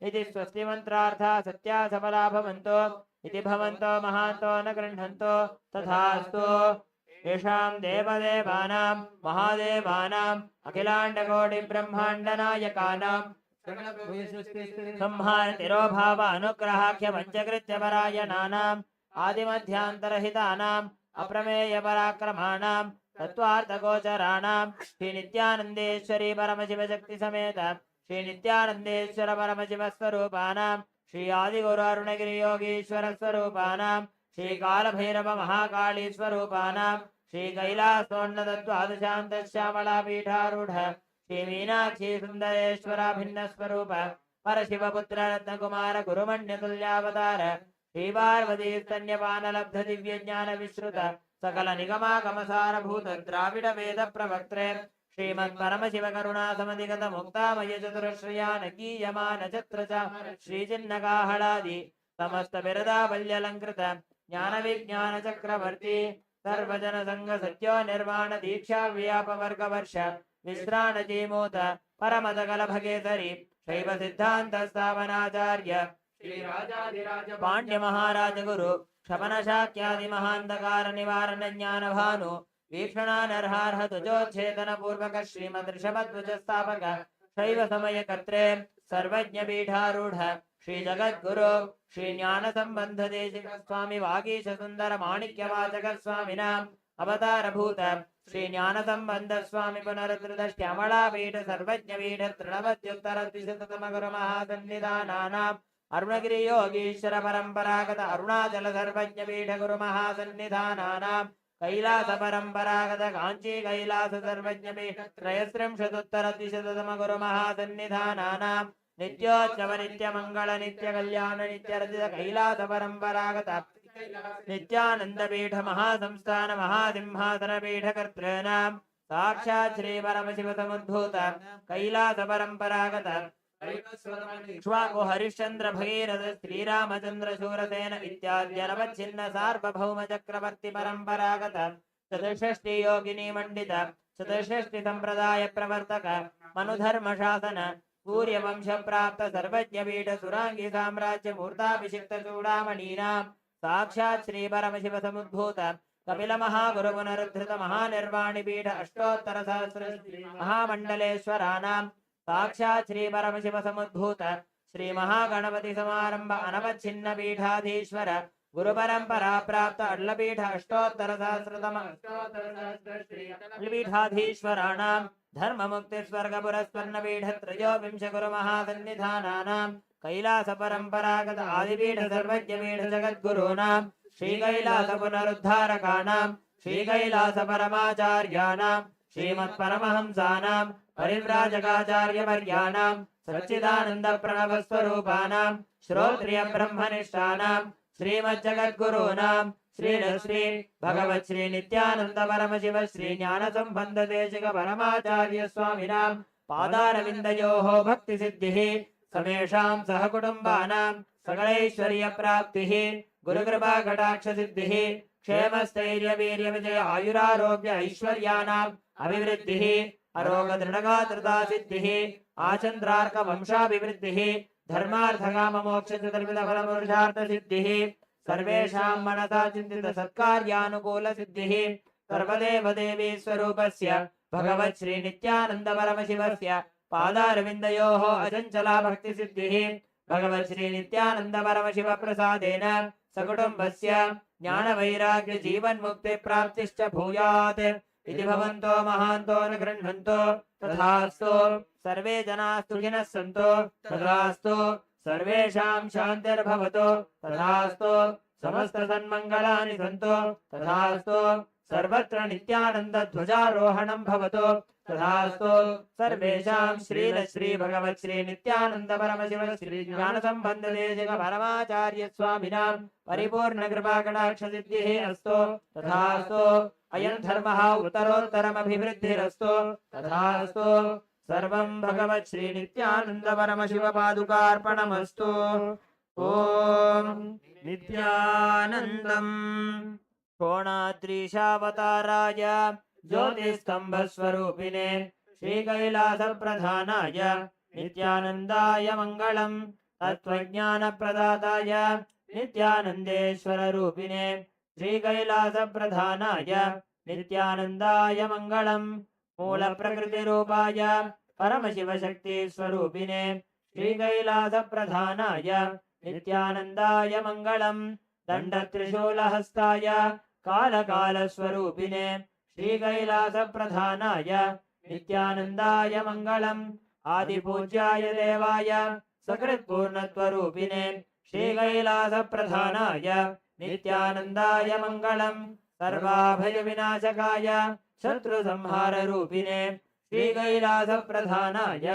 इति स्वस्ति मन्त्रार्थाः सत्याः सफलाः भवन्तु। इति भवन्तो महान्तो न गृह्णन्तु। तथास्तु। येषां देवदेवानां महादेवानाम् अखिलाण्डकोटिब्रह्माण्डनायकानां संहारतिरोभाव अनुग्रहाख्य पञ्चकृत्यपरायणानाम् आदिमध्यान्तरहितानाम् अप्रमेयपराक्रमाणां तत्त्वार्थगोचराणां श्री नित्यानन्देश्वरी परमशिवशक्ति समेत श्री नित्यानन्देश्वर परमशिवस्वरूपाणां श्री आदिगुरु अरुणगिरि योगीश्वर स्वरूपाणां श्री कालभैरव महाकाली स्वरूपाणां श्री कैलासोन्नतद्वादशान्तश्यामला पीठारूढ श्री मीनाक्षी सुंदरेश्वराभिन्न स्वरूप परशिवपुत्र रत्नकुमार गुरुमण्यतुल्यावतार श्री पार्वती स्तन्यपान लब्ध दिव्य ज्ञान विश्रुत सकल निगमागमसार भूत द्राविड वेद प्रवक्त्रे श्रीमत् परमशिव करुणा समधिगत मुक्तामय चतुरश्रयान गीयमान छत्र श्री चिन्नकाहलादि समस्त बिरदावल्यलंकृत ज्ञान विज्ञान चक्रवर्ती सर्वजन संघ सत्यो निर्वाण दीक्षा व्याप वर्ग वर्ष विश्राण जीमूत परमदकल भगेसरी शैव सिद्धांत स्थापनाचार्य श्री राजाधिराज पांड्य महाराज गुरु क्षपन शाक्यादि महांधकार निवारण ज्ञान भानु वीक्षणा नरहारह तुजोच्छेदन पूर्वक श्रीमद ऋषभध्वज स्थापक शैव समय कर्त्रे सर्वज्ञ पीठारूढ़ श्री जगद्गुरु श्री ज्ञान संबंध देशिक स्वामी वागीश सुंदर माणिक्य वाचक स्वामिनाम अवतार भूत श्री ज्ञान संबंध स्वामी पुनरुद्रश्यामला पीठ सर्वज्ञ पीठ तृणवत्युत्तर द्विशततम गुरु महासन्निधानानाम् अरुणगिरि योगीश्वर परंपरागत अरुणाचल सर्वज्ञ पीठ गुरु महासन्निधानानाम् कैलास परंपरागत कांची कैलास सर्वज्ञ पीठ त्रयस्त्रिंशदुत्तर द्विशततम गुरु महासन्निधानानाम् नित्योत्सव नित्य मंगल नित्य कल्याण नित्य रचित कैलास परंपरागत नित्यानंद पीठ महासंस्थान महासिंहासन पीठ कर्तॄणां साक्षात् श्री परमशिव समुद्भूत कैलास परंपरागत इक्ष्वाकु हरिश्चंद्र भगीरथ श्रीरामचंद्र शूरसेन इत्याद्यनवच्छिन्न सार्वभौम चक्रवर्ति परंपरागत चतुष्षष्टि योगिनी मंडित चतुष्षष्टि संप्रदाय प्रवर्तक मनुधर्म शासन सूर्यवंश प्राप्त सर्वज्ञ पीठ सुरांगी साम्राज्य मूर्ताभिषिक्त चूड़ामणीनां साक्षात् श्री परमशिव समुद्भूत कपिल महागुरु पुनरुद्धृत महानिर्वाणि पीठ अष्टोत्तर सहस्र महामंडलेश्वरानां साक्षात् श्री परमशिव समुद्भूत श्री महागणपति समारंभ अनवच्छिन्न पीठाधीश्वर गुरु परंपरा प्राप्त अड्लपीठ अष्टोत्तर सहस्रतम पीठाधीश्वराणां धर्म मुक्ति स्वर्ग पुरस्पन्न पीठ त्रयोविंश गुरु महासन्निधानानां कैलास परंपरागत आदिपीठ सर्वज्ञ पीठ जगद्गुरूणां श्री कैलास पुनरुद्धारकाणां श्री कैलास परमाचार्याणां श्रीमत्परमहंसानां परिव्राजकाचार्यवर्याणां सच्चिदानंद प्रणव स्वरूपाणां श्रोत्रिय ब्रह्मनिष्ठानां श्रीमज्जगद्गुरूणां श्री भगवत् श्री नित्यानंद परमशिव श्री ज्ञान संबंध देशिक परमाचार्य स्वामिनां पादारविन्दयोः भक्ति सिद्धिः समेषां सहकुटुम्बानां सकलैश्वर्य प्राप्तिः गुरुकृपा कटाक्ष सिद्धिः क्षेमस्थैर्य वीर्य विजय आयुरारोग्य ऐश्वर्याणाम् अभिवृद्धिः अरोग दृढगात्रता सिद्धिः आचन्द्रार्क वंशाभिवृद्धिः धर्मार्थकाम मोक्ष चतुर्विध फल पुरुषार्थ सिद्धिः सर्वेषां मनसा चिन्तित सत्कार्यानुकूल सिद्धिः सर्वदेव देवी स्वरूपस्य भगवत् श्री नित्यानंद परमशिवस्य पादारविन्दयोः अचञ्चला भक्ति सिद्धिः भगवत् श्री नित्यानंद परमशिव प्रसादेन सकुटुम्बस्य ज्ञान वैराग्य जीवन मुक्ति प्राप्तिश्च भूयात् इति भवन्तो महान्तो न गृह्णन्तो तथास्तु सर्वे जनाः सुखिनः सन्तु तथास्तु सर्वेषां शान्तिर्भवतु तथास्तु समस्त सन्मङ्गलानि सन्तु तथास्तु सर्वत्र नित्यानंद ध्वजारोहणं भवतु तथास्तु सर्वेषां श्री भगवत् श्री नित्यानंद परमशिव श्री ज्ञान संबंध देशिक परमाचार्य स्वामिनां परिपूर्ण कृपा कटाक्ष सिद्धिः अस्तु तथास्तु अयं धर्मः उत्तरोत्तरमभिवृद्धिरस्तु तथास्तु सर्वं भगवत् श्री नित्यानंद परमशिव पादुकार्पणमस्तु ओम नित्यानन्दम् कोणाद्रीशावताराय ज्योतिस्तंभस्वरूपिणे श्रीकैलासप्रधानाय नित्यानन्दाय मङ्गलम् तत्त्वज्ञानप्रदाताय नित्यानन्देश्वररूपिणे श्रीकैलासप्रधानाय नित्यानन्दाय मङ्गलम् मूलप्रकृतिरूपाय परमशिवशक्तिस्वरूपिणे श्रीकैलासप्रधानाय नित्यानन्दाय मङ्गलम् दण्डत्रिशूलहस्ताय कालकालस्वरूपिणे श्रीकैलासप्रधानाय नित्यानन्दाय मङ्गलम् आदिपूज्याय देवाय सकृत्पूर्णत्वरूपिणे श्रीकैलासप्रधानाय नित्यानन्दाय मङ्गलम् सर्वाभयविनाशकाय शत्रुसंहाररूपिणे श्रीकैलासप्रधानाय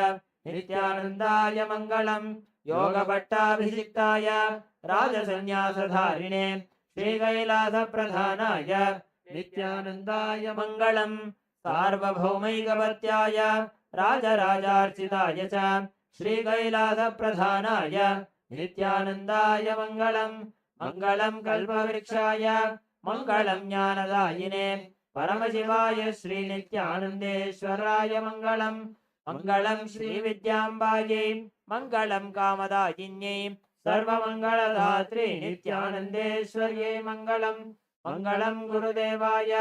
नित्यानन्दाय मङ्गलम् योगभट्टाभिषिक्ताय राजसन्न्यासधारिणे श्रीकैलासप्रधानाय नित्यानन्दाय मङ्गलम् सार्वभौमैकपत्याय राजराजार्चिताय च श्रीकैलासप्रधानाय नित्यानन्दाय मङ्गलम् मङ्गलम् कल्पवृक्षाय मङ्गलम् ज्ञानदायिने परमशिवाय श्रीनित्यानन्देश्वराय मङ्गलम् मङ्गलम् श्रीविद्याम्बायै मङ्गलम् कामदायिन्यै सर्वमङ्गलदात्री नित्यानन्देश्वर्यै मङ्गलम् मङ्गलम् गुरुदेवाय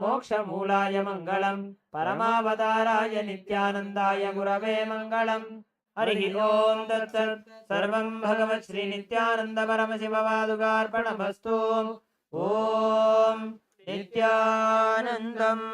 मोक्षमूलाय मङ्गलम् परमावताराय नित्यानन्दाय गुरवे मङ्गलम् हरिः ओम् तत्सत् सर्वम् भगवत् श्री नित्यानन्द परमशिव पादुकार्पणमस्तु ओम् नित्यानन्दम्।